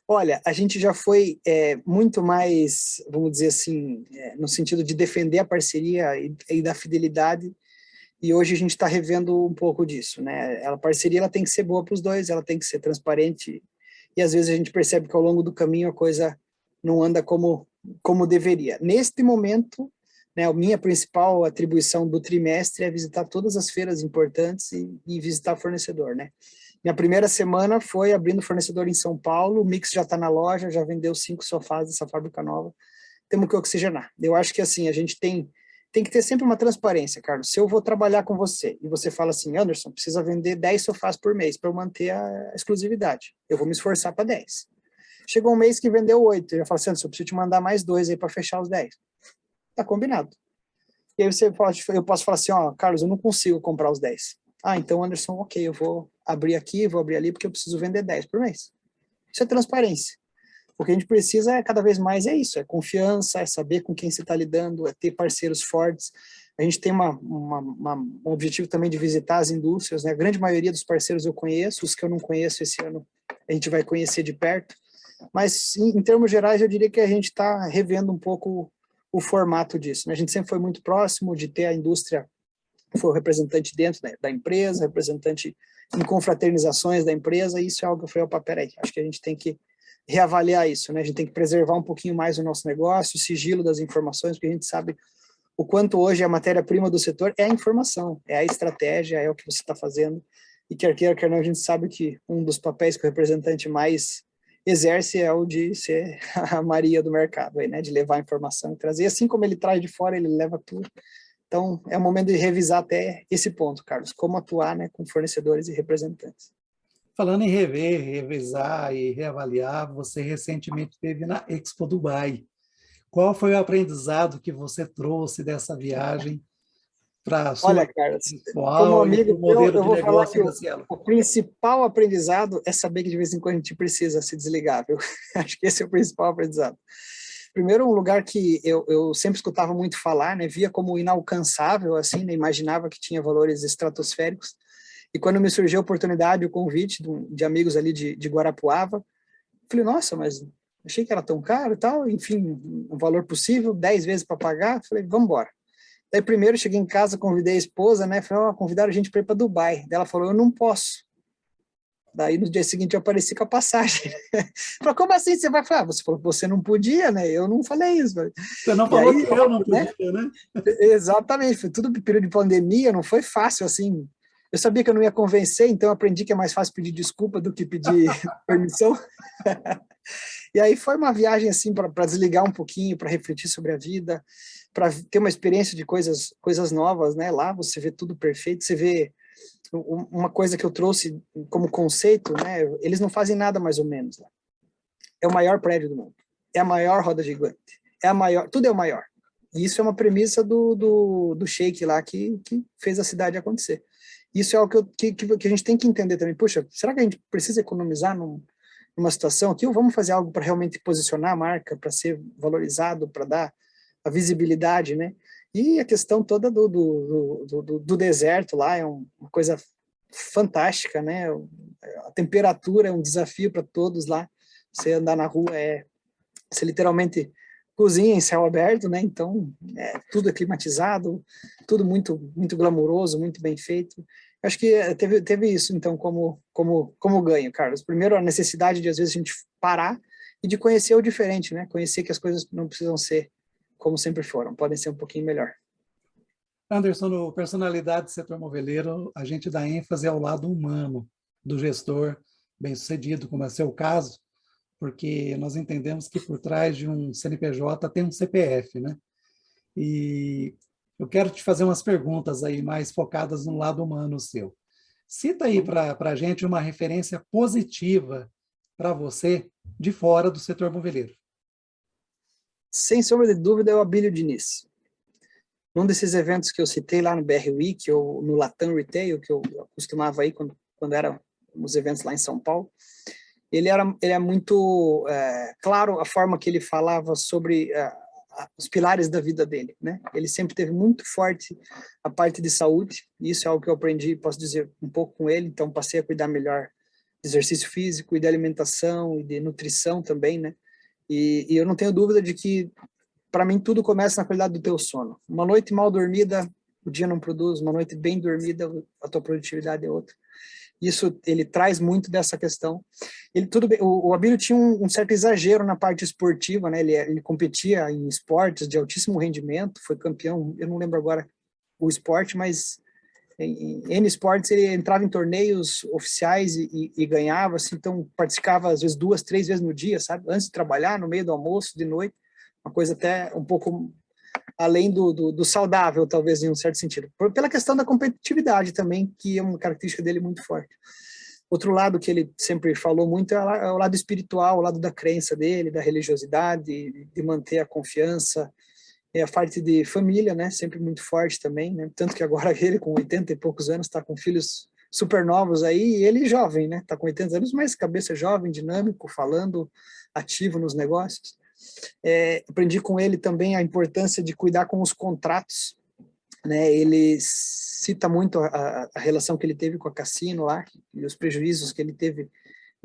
Olha, a gente já foi muito mais, vamos dizer assim, no sentido de defender a parceria e da fidelidade, e hoje a gente está revendo um pouco disso, né? A parceria ela tem que ser boa para os dois, ela tem que ser transparente, e às vezes a gente percebe que ao longo do caminho a coisa não anda como deveria. Neste momento, né, a minha principal atribuição do trimestre é visitar todas as feiras importantes e visitar fornecedor, né? Minha primeira semana foi abrindo fornecedor em São Paulo, o mix já está na loja, já vendeu 5 sofás dessa fábrica nova, temos que oxigenar. Eu acho que assim, a gente tem que ter sempre uma transparência, Carlos. Se eu vou trabalhar com você e você fala assim, Anderson, precisa vender 10 sofás por mês para eu manter a exclusividade, eu vou me esforçar para 10. Chegou um mês que vendeu 8, eu já falo assim, Anderson, eu preciso te mandar mais 2 aí para fechar os 10. Tá combinado. E aí eu posso falar assim, ó, Carlos, eu não consigo comprar os 10. Ah, então, Anderson, ok, eu vou abrir aqui, vou abrir ali, porque eu preciso vender 10 por mês. Isso é transparência. O que a gente precisa cada vez mais é isso, é confiança, é saber com quem você está lidando, é ter parceiros fortes. A gente tem um objetivo também de visitar as indústrias, né? A grande maioria dos parceiros eu conheço, os que eu não conheço esse ano a gente vai conhecer de perto. Mas, em termos gerais, eu diria que a gente está revendo um pouco o formato disso, né? A gente sempre foi muito próximo de ter a indústria, foi o representante dentro da empresa, representante em confraternizações da empresa, e isso é algo que eu falei, opa, peraí, acho que a gente tem que reavaliar isso, né? A gente tem que preservar um pouquinho mais o nosso negócio, o sigilo das informações, porque a gente sabe o quanto hoje a matéria-prima do setor é a informação, é a estratégia, é o que você está fazendo. E quer queira, quer não, a gente sabe que um dos papéis que o representante mais exerce é o de ser a Maria do mercado, aí, né? De levar a informação e trazer. Assim como ele traz de fora, ele leva tudo. Então, é o momento de revisar até esse ponto, Carlos, como atuar, né, com fornecedores e representantes. Falando em rever, revisar e reavaliar, você recentemente esteve na Expo Dubai. Qual foi o aprendizado que você trouxe dessa viagem para a sua Olha, vida Carlos, como pessoal e para amigo o teu, modelo eu de vou falar negócio que da Cielo? o principal aprendizado é saber que de vez em quando a gente precisa se desligar, viu? Acho que esse é o principal aprendizado. Primeiro, um lugar que eu sempre escutava muito falar, né? Via como inalcançável, assim, né? Imaginava que tinha valores estratosféricos. E quando me surgiu a oportunidade, o convite de amigos ali de Guarapuava, falei, nossa, mas achei que era tão caro e tal, enfim, um valor possível, 10 vezes para pagar, falei, vamos embora. Daí primeiro cheguei em casa, convidei a esposa, né, falei, convidaram a gente para ir para Dubai. Daí ela falou, eu não posso. Daí no dia seguinte eu apareci com a passagem. Falei, como assim você vai falar? Você falou que você não podia, né? Eu não falei isso. Você não E falou aí, que eu não né? podia, né? Exatamente, foi tudo período de pandemia, não foi fácil assim. Eu sabia que eu não ia convencer, então eu aprendi que é mais fácil pedir desculpa do que pedir permissão. E aí foi uma viagem assim para desligar um pouquinho, para refletir sobre a vida, para ter uma experiência de coisas novas, né? Lá você vê tudo perfeito, você vê uma coisa que eu trouxe como conceito, né? Eles não fazem nada mais ou menos lá. É o maior prédio do mundo, é a maior roda gigante, é a maior, tudo é o maior. E isso é uma premissa do Sheik lá que fez a cidade acontecer. Isso é algo que a gente tem que entender também. Puxa, será que a gente precisa economizar numa situação aqui ou vamos fazer algo para realmente posicionar a marca, para ser valorizado, para dar a visibilidade, né? E a questão toda do deserto lá é uma coisa fantástica, né? A temperatura é um desafio para todos lá. Você andar na rua você literalmente cozinha em céu aberto, né? Então, tudo é climatizado, tudo muito glamouroso, muito bem feito. Acho que teve isso, então, como ganho, Carlos. Primeiro, a necessidade de, às vezes, a gente parar e de conhecer o diferente, né? Conhecer que as coisas não precisam ser como sempre foram, podem ser um pouquinho melhor. Anderson, no Personalidade do Setor Moveleiro, a gente dá ênfase ao lado humano do gestor bem-sucedido, como é seu caso, porque nós entendemos que por trás de um CNPJ tem um CPF, né? E eu quero te fazer umas perguntas aí mais focadas no lado humano seu. Cita aí para a gente uma referência positiva para você de fora do setor moveleiro. Sem sombra de dúvida, é o Abílio Diniz. Num desses eventos que eu citei lá no BR Week ou no Latam Retail, que eu costumava ir quando eram os eventos lá em São Paulo, ele é muito claro a forma que ele falava sobre os pilares da vida dele, né? Ele sempre teve muito forte a parte de saúde, e isso é algo que eu aprendi, posso dizer, um pouco com ele, então passei a cuidar melhor de exercício físico e de alimentação e de nutrição também, né? E eu não tenho dúvida de que, para mim, tudo começa na qualidade do teu sono. Uma noite mal dormida, o dia não produz, uma noite bem dormida, a tua produtividade é outra. Isso, ele traz muito dessa questão. Tudo bem, o Abílio tinha um certo exagero na parte esportiva, né? Ele competia em esportes de altíssimo rendimento, foi campeão, eu não lembro agora o esporte, mas em N esportes ele entrava em torneios oficiais e ganhava, assim, então participava às vezes 2, 3 vezes no dia, sabe? Antes de trabalhar, no meio do almoço, de noite, uma coisa até um pouco além do saudável, talvez, em um certo sentido. Pela questão da competitividade também, que é uma característica dele muito forte. Outro lado que ele sempre falou muito é o lado espiritual, o lado da crença dele, da religiosidade, de manter a confiança, a parte de família, né, sempre muito forte também, né, tanto que agora ele com 80 e poucos anos está com filhos super novos aí, e ele jovem, né, está com 80 anos, mas cabeça jovem, dinâmico, falando, ativo nos negócios. Aprendi com ele também a importância de cuidar com os contratos, né, ele cita muito a relação que ele teve com a Cassino lá, e os prejuízos que ele teve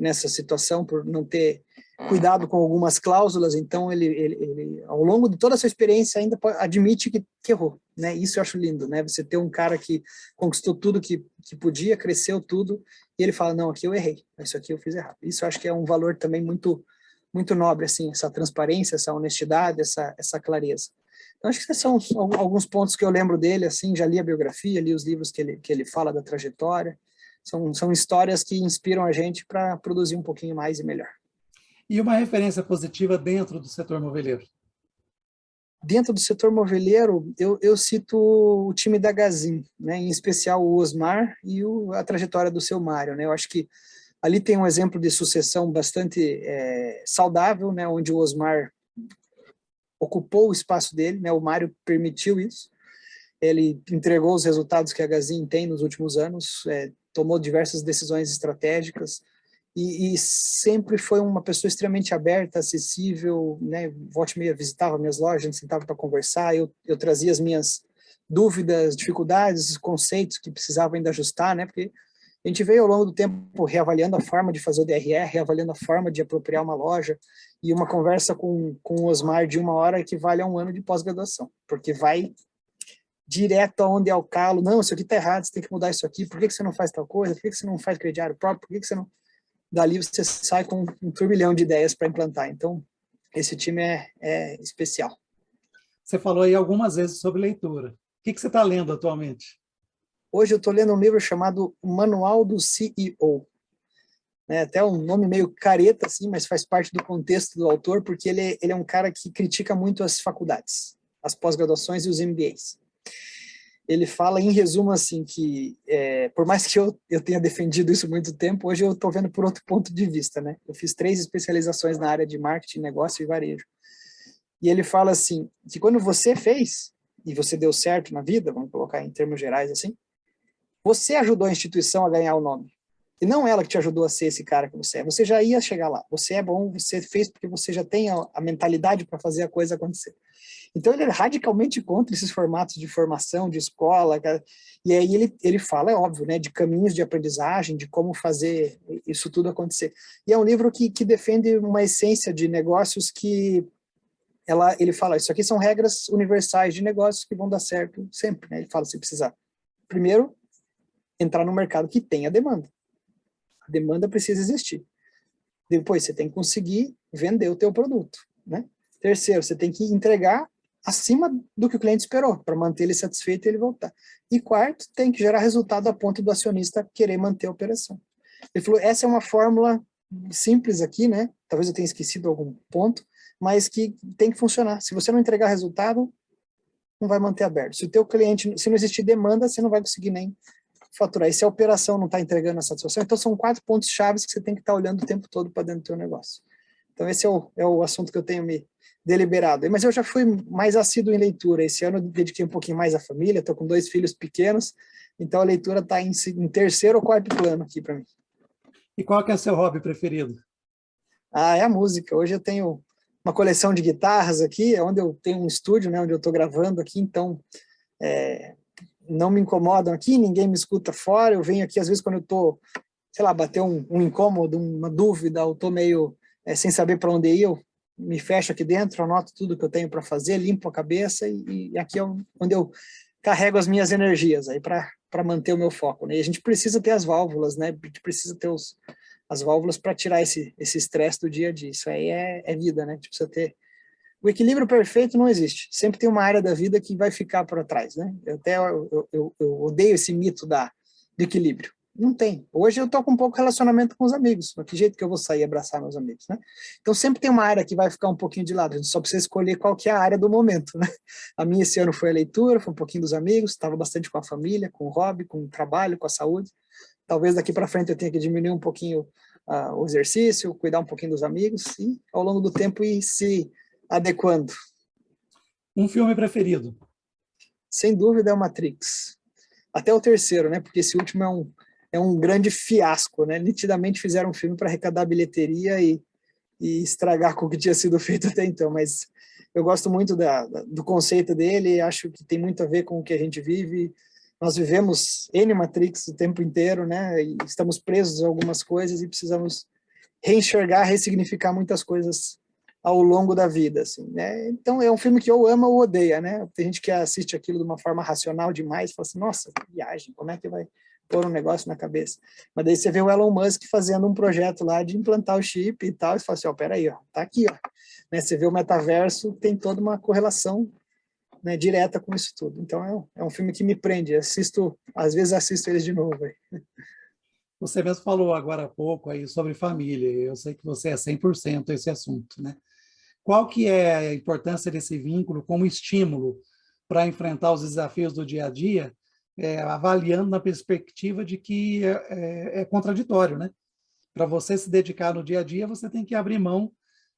nessa situação por não ter cuidado com algumas cláusulas, então ele ao longo de toda a sua experiência ainda admite que errou, né? Isso eu acho lindo, né? Você ter um cara que conquistou tudo que podia, cresceu tudo, e ele fala, não, aqui eu errei, isso aqui eu fiz errado. Isso eu acho que é um valor também muito muito nobre, assim, essa transparência, essa honestidade, essa clareza. Então, acho que esses são alguns pontos que eu lembro dele, assim, já li a biografia, li os livros que ele fala da trajetória, são histórias que inspiram a gente para produzir um pouquinho mais e melhor. E uma referência positiva dentro do setor moveleiro? Dentro do setor moveleiro, eu cito o time da Gazin, né, em especial o Osmar e a trajetória do seu Mário. Né, eu acho que ali tem um exemplo de sucessão bastante saudável, né, onde o Osmar ocupou o espaço dele, né, o Mário permitiu isso, ele entregou os resultados que a Gazin tem nos últimos anos, tomou diversas decisões estratégicas, e sempre foi uma pessoa extremamente aberta, acessível, né? Volta e meia visitava minhas lojas, a gente sentava para conversar, eu trazia as minhas dúvidas, dificuldades, conceitos que precisavam ainda ajustar, né? Porque a gente veio ao longo do tempo reavaliando a forma de fazer o DRE, reavaliando a forma de apropriar uma loja, e uma conversa com o Osmar de 1 hora equivale a 1 ano de pós-graduação, porque vai direto aonde é o calo, não, isso aqui está errado, você tem que mudar isso aqui, por que você não faz tal coisa, por que você não faz crediário próprio, por que você não... Dali você sai com um turbilhão de ideias para implantar. Então, esse time é especial. Você falou aí algumas vezes sobre leitura. O que você está lendo atualmente? Hoje eu estou lendo um livro chamado Manual do CEO. Até um nome meio careta, assim, mas faz parte do contexto do autor, porque ele é um cara que critica muito as faculdades, as pós-graduações e os MBAs. Ele fala, em resumo, assim, que por mais que eu tenha defendido isso muito tempo, hoje eu estou vendo por outro ponto de vista, né? Eu fiz 3 especializações na área de marketing, negócio e varejo. E ele fala assim, que quando você fez, e você deu certo na vida, vamos colocar em termos gerais assim, você ajudou a instituição a ganhar o nome. E não ela que te ajudou a ser esse cara que você é. Você já ia chegar lá. Você é bom, você fez porque você já tem a mentalidade para fazer a coisa acontecer. Então, ele é radicalmente contra esses formatos de formação, de escola, e aí ele fala, é óbvio, né, de caminhos de aprendizagem, de como fazer isso tudo acontecer. E é um livro que defende uma essência de negócios que ele fala, isso aqui são regras universais de negócios que vão dar certo sempre, né? Ele fala, se precisar, primeiro, entrar no mercado que tenha demanda. A demanda precisa existir. Depois, você tem que conseguir vender o teu produto, né? Terceiro, você tem que entregar acima do que o cliente esperou, para manter ele satisfeito e ele voltar. E quarto, tem que gerar resultado a ponto do acionista querer manter a operação. Ele falou, essa é uma fórmula simples aqui, né? Talvez eu tenha esquecido algum ponto, mas que tem que funcionar. Se você não entregar resultado, não vai manter aberto. Se o teu cliente, se não existir demanda, você não vai conseguir nem faturar. E se a operação não está entregando a satisfação, então são 4 pontos chaves que você tem que estar olhando o tempo todo para dentro do teu negócio. Então esse é o assunto que eu tenho me deliberado. Mas eu já fui mais assíduo em leitura. Esse ano eu dediquei um pouquinho mais à família, estou com 2 filhos pequenos, então a leitura está em 3º ou 4º plano aqui para mim. E qual que é o seu hobby preferido? É a música. Hoje eu tenho uma coleção de guitarras aqui, onde eu tenho um estúdio, né, onde eu estou gravando aqui, então não me incomodam aqui, ninguém me escuta fora, eu venho aqui às vezes quando eu estou, sei lá, bater um incômodo, uma dúvida, eu estou meio sem saber para onde ir, eu me fecho aqui dentro, anoto tudo que eu tenho para fazer, limpo a cabeça e aqui é onde eu carrego as minhas energias aí para manter o meu foco, né? E a gente precisa ter as válvulas, né? A gente precisa ter as válvulas para tirar esse estresse do dia a dia. Isso aí é vida, né? A gente precisa ter... O equilíbrio perfeito não existe. Sempre tem uma área da vida que vai ficar para trás, né? Eu odeio esse mito do equilíbrio. Não tem. Hoje eu tô com um pouco relacionamento com os amigos. Mas que jeito que eu vou sair e abraçar meus amigos, né? Então sempre tem uma área que vai ficar um pouquinho de lado. A gente só precisa escolher qual que é a área do momento, né? A minha esse ano foi a leitura, foi um pouquinho dos amigos, estava bastante com a família, com o hobby, com o trabalho, com a saúde. Talvez daqui para frente eu tenha que diminuir um pouquinho o exercício, cuidar um pouquinho dos amigos e ao longo do tempo ir se adequando. Um filme preferido? Sem dúvida é o Matrix. Até o 3º, né? Porque esse último é um grande fiasco, né? Nitidamente fizeram um filme para arrecadar bilheteria e estragar com o que tinha sido feito até então, mas eu gosto muito do conceito dele, acho que tem muito a ver com o que a gente vive. Nós vivemos N Matrix o tempo inteiro, né? E estamos presos a algumas coisas e precisamos reenxergar, ressignificar muitas coisas ao longo da vida, assim, né? Então é um filme que eu amo ou odeia, né? Tem gente que assiste aquilo de uma forma racional demais, fala assim, nossa, que viagem, como é que vai pôr um negócio na cabeça? Mas daí você vê o Elon Musk fazendo um projeto lá de implantar o chip e tal, e você fala assim, ó, peraí, ó, tá aqui, ó. Né? Você vê o metaverso, tem toda uma correlação, né, direta com isso tudo. Então é um filme que me prende, assisto, às vezes assisto eles de novo. Aí. Você mesmo falou agora há pouco aí sobre família, eu sei que você é 100% esse assunto, né? Qual que é a importância desse vínculo como estímulo para enfrentar os desafios do dia a dia, avaliando na perspectiva de que é contraditório, né? Para você se dedicar no dia a dia, você tem que abrir mão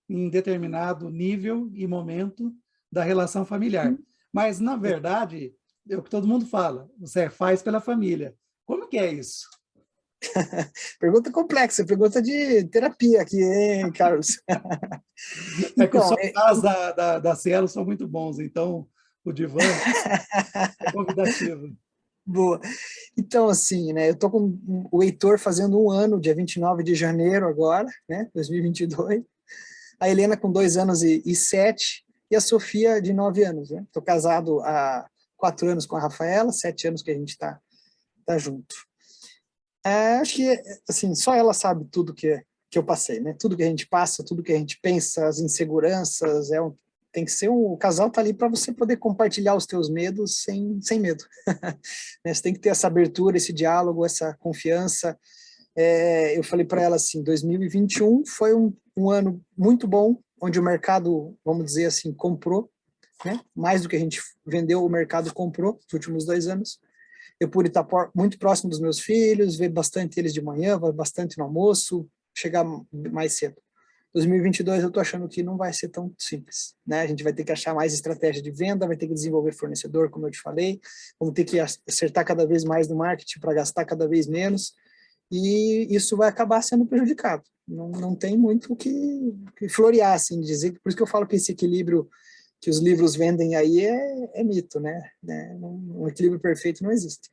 em determinado nível e momento da relação familiar. Mas, na verdade, é o que todo mundo fala, você faz pela família. Como que é isso? Pergunta complexa, pergunta de terapia aqui, hein, Carlos? É que os Então, sofás da Cielo são muito bons, então o divã é convidativo. boa. Então, assim, né, eu tô com o Heitor fazendo um ano, dia 29 de janeiro agora, né, 2022. A Helena com 2 anos e 7, e a Sofia de 9 anos, né? Tô casado há 4 anos com a Rafaela, 7 anos que a gente tá junto. Acho que, assim, só ela sabe tudo que eu passei, né? Tudo que a gente passa, tudo que a gente pensa, as inseguranças, tem que ser o casal tá ali para você poder compartilhar os teus medos sem medo. Né? Você tem que ter essa abertura, esse diálogo, essa confiança. Eu falei para ela assim, 2021 foi um ano muito bom, onde o mercado, vamos dizer assim, comprou, né? Mais do que a gente vendeu, o mercado comprou nos últimos 2 anos. Eu pude estar muito próximo dos meus filhos, ver bastante eles de manhã, ver bastante no almoço, chegar mais cedo. 2022 eu estou achando que não vai ser tão simples, né? A gente vai ter que achar mais estratégia de venda, vai ter que desenvolver fornecedor, como eu te falei, vamos ter que acertar cada vez mais no marketing para gastar cada vez menos, e isso vai acabar sendo prejudicado. Não tem muito o que florear, assim, dizer. Por isso que eu falo que esse equilíbrio que os livros vendem aí é mito, né? Um equilíbrio perfeito não existe.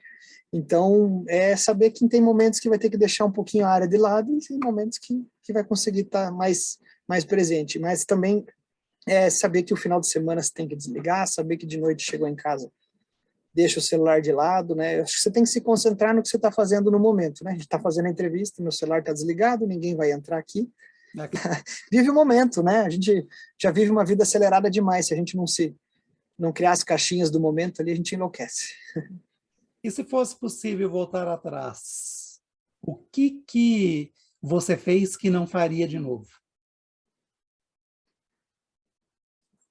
Então, é saber que tem momentos que vai ter que deixar um pouquinho a área de lado e tem momentos que vai conseguir estar mais presente. Mas também é saber que o final de semana você tem que desligar, saber que de noite chegou em casa, deixa o celular de lado, né? Eu acho que você tem que se concentrar no que você está fazendo no momento, né? A gente está fazendo a entrevista, meu celular está desligado, ninguém vai entrar aqui. Vive o momento, né? A gente já vive uma vida acelerada demais. Se a gente não criar as caixinhas do momento ali, a gente enlouquece. E se fosse possível voltar atrás, o que você fez que não faria de novo?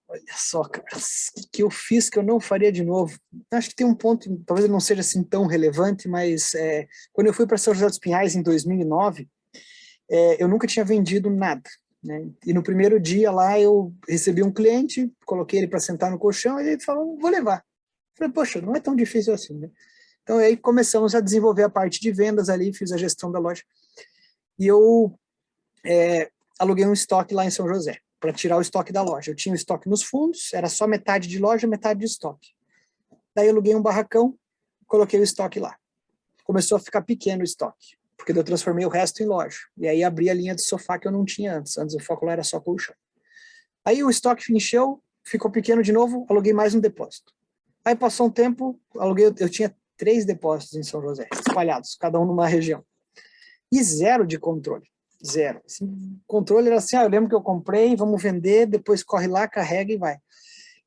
Olha só, cara, o que eu fiz que eu não faria de novo? Acho que tem um ponto, talvez não seja assim tão relevante, mas quando eu fui para São José dos Pinhais em 2009, eu nunca tinha vendido nada. Né? E no primeiro dia lá eu recebi um cliente, coloquei ele para sentar no colchão e ele falou, vou levar. Eu falei, poxa, não é tão difícil assim, né? Então aí começamos a desenvolver a parte de vendas ali, fiz a gestão da loja. E eu aluguei um estoque lá em São José, para tirar o estoque da loja. Eu tinha o estoque nos fundos, era só metade de loja, metade de estoque. Daí eu aluguei um barracão, coloquei o estoque lá. Começou a ficar pequeno o estoque, porque eu transformei o resto em loja. E aí abri a linha de sofá que eu não tinha antes. Antes o foco lá era só colchão. Aí o estoque encheu, ficou pequeno de novo, aluguei mais um depósito. Aí passou um tempo, eu tinha 3 depósitos em São José, espalhados, cada um numa região. E zero de controle. Zero. Assim, controle era assim, eu lembro que eu comprei, vamos vender, depois corre lá, carrega e vai.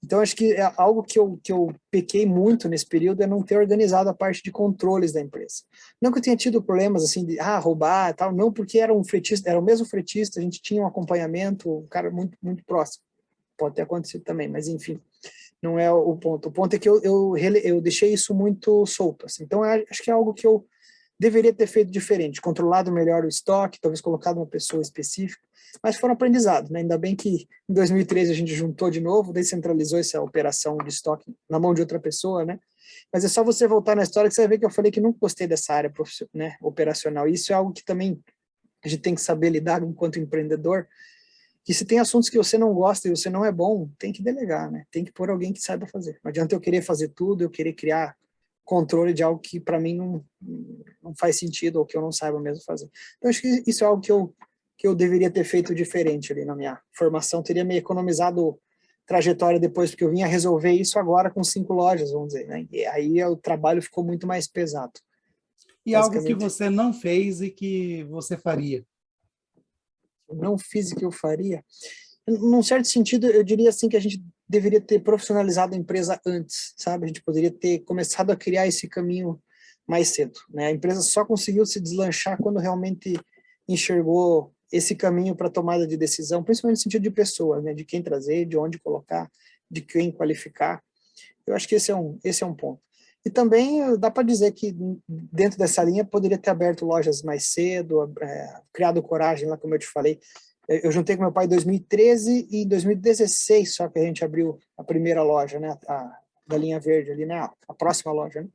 Então, acho que é algo que eu pequei muito nesse período é não ter organizado a parte de controles da empresa. Não que eu tenha tido problemas assim de roubar e tal, não, porque era um fretista, era o mesmo fretista, a gente tinha um acompanhamento, um cara muito, muito próximo. Pode ter acontecido também, mas enfim, não é o ponto. O ponto é que eu deixei isso muito solto. Assim. Então, acho que é algo que eu deveria ter feito diferente, controlado melhor o estoque, talvez colocado uma pessoa específica, mas foram aprendizados, né? Ainda bem que em 2013 a gente juntou de novo, descentralizou essa operação de estoque na mão de outra pessoa, né? Mas é só você voltar na história que você vai ver que eu falei que não gostei dessa área né, operacional. Isso é algo que também a gente tem que saber lidar enquanto empreendedor, que se tem assuntos que você não gosta e você não é bom, tem que delegar, né? Tem que pôr alguém que saiba fazer. Não adianta eu querer fazer tudo, eu querer criar controle de algo que para mim não faz sentido ou que eu não saiba mesmo fazer. Então, acho que isso é algo que eu que eu deveria ter feito diferente ali na minha formação, teria me economizado trajetória depois, porque eu vinha resolver isso agora com 5 lojas, vamos dizer, né? E aí o trabalho ficou muito mais pesado. E algo que você não fez e que você faria? Eu não fiz o que eu faria. Num certo sentido, eu diria assim que a gente deveria ter profissionalizado a empresa antes, sabe? A gente poderia ter começado a criar esse caminho mais cedo, né? A empresa só conseguiu se deslanchar quando realmente enxergou esse caminho para tomada de decisão, principalmente no sentido de pessoas, né? De quem trazer, de onde colocar, de quem qualificar. Eu acho que esse é um ponto. E também dá para dizer que dentro dessa linha poderia ter aberto lojas mais cedo, criado coragem lá, como eu te falei. Eu juntei com meu pai em 2013 e em 2016 só que a gente abriu a primeira loja, né, da linha verde ali, né, a próxima loja, né?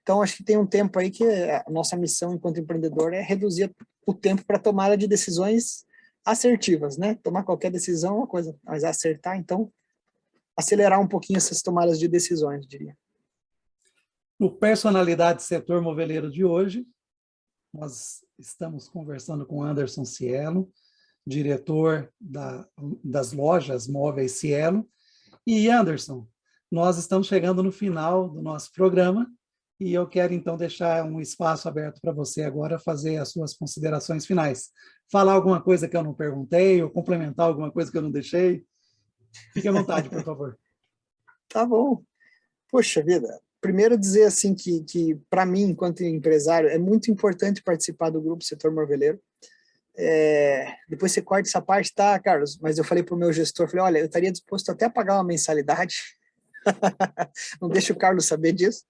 Então acho que tem um tempo aí que a nossa missão enquanto empreendedor é reduzir o tempo para tomada de decisões assertivas, né? Tomar qualquer decisão é uma coisa, mas acertar, então, acelerar um pouquinho essas tomadas de decisões, diria. No Personalidade Setor Moveleiro de hoje, nós estamos conversando com Anderson Cielo, diretor das lojas móveis Cielo. E, Anderson, nós estamos chegando no final do nosso programa e eu quero, então, deixar um espaço aberto para você agora fazer as suas considerações finais. Falar alguma coisa que eu não perguntei ou complementar alguma coisa que eu não deixei. Fique à vontade, por favor. Tá bom. Poxa vida. Primeiro dizer assim que para mim, enquanto empresário, é muito importante participar do grupo Setor Moveleiro. Depois você corta essa parte, tá, Carlos? Mas eu falei para o meu gestor, falei, olha, eu estaria disposto até a pagar uma mensalidade. Não deixa o Carlos saber disso.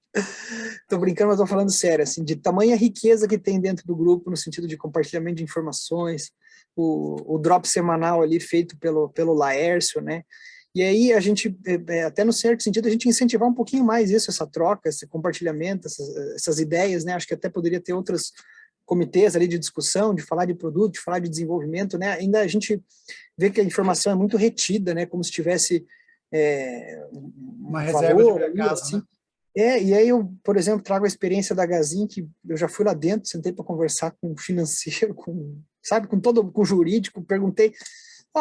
Tô brincando, mas tô falando sério, assim, de tamanha riqueza que tem dentro do grupo, no sentido de compartilhamento de informações, o drop semanal ali feito pelo Laércio, né? E aí a gente, até no certo sentido, a gente incentivar um pouquinho mais isso, essa troca, esse compartilhamento, essas ideias, né? Acho que até poderia ter outros comitês ali de discussão, de falar de produto, de falar de desenvolvimento, né? Ainda a gente vê que a informação é muito retida, né? Como se tivesse uma reserva de mercado, assim. né? E aí eu, por exemplo, trago a experiência da Gazin, que eu já fui lá dentro, sentei para conversar com o financeiro, com o jurídico, perguntei,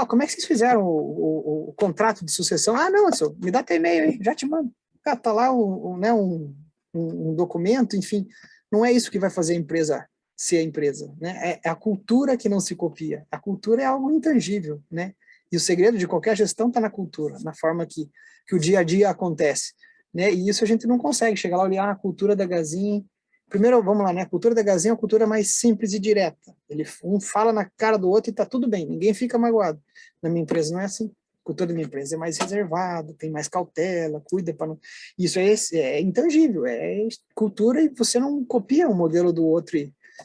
como é que vocês fizeram o contrato de sucessão? Ah, não, senhor, me dá teu e-mail aí, já te mando. Tá lá um documento, enfim, não é isso que vai fazer a empresa ser a empresa, né? É a cultura que não se copia. A cultura é algo intangível, né? E o segredo de qualquer gestão está na cultura, na forma que o dia a dia acontece, né? E isso a gente não consegue chegar lá e olhar a cultura da Gazin. Primeiro, vamos lá, né? A cultura da Gazin é uma cultura mais simples e direta. Um fala na cara do outro e tá tudo bem, ninguém fica magoado. Na minha empresa não é assim. A cultura da minha empresa é mais reservada, tem mais cautela, cuida para não... Isso é intangível, é cultura e você não copia um modelo do outro.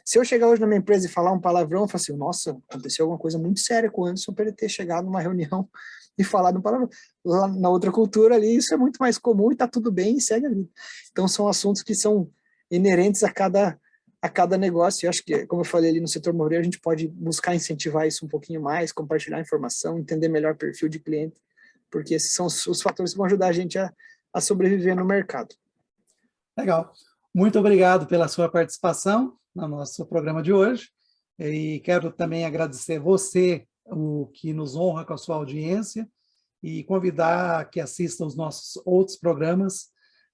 Se eu chegar hoje na minha empresa e falar um palavrão, eu falo assim, nossa, aconteceu alguma coisa muito séria com o Anderson para ele ter chegado numa reunião e falado um palavrão. Lá na outra cultura ali, isso é muito mais comum e está tudo bem e segue a vida. Então, são assuntos que são inerentes a cada negócio. Eu acho que, como eu falei ali no setor imobiliário, a gente pode buscar incentivar isso um pouquinho mais, compartilhar informação, entender melhor o perfil de cliente, porque esses são os fatores que vão ajudar a gente a sobreviver no mercado. Legal. Muito obrigado pela sua participação no nosso programa de hoje. E quero também agradecer você, o que nos honra com a sua audiência, e convidar que assista os nossos outros programas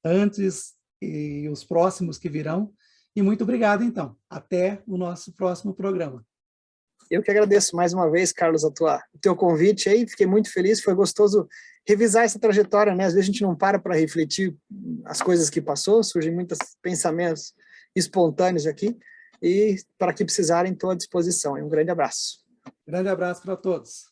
antes e os próximos que virão. E muito obrigado, então. Até o nosso próximo programa. Eu que agradeço mais uma vez, Carlos, o teu convite aí. Fiquei muito feliz, foi gostoso revisar essa trajetória, né? Às vezes a gente não para refletir as coisas que passou, surgem muitos pensamentos espontâneos aqui. E para que precisarem, estou à disposição. Um grande abraço. Grande abraço para todos.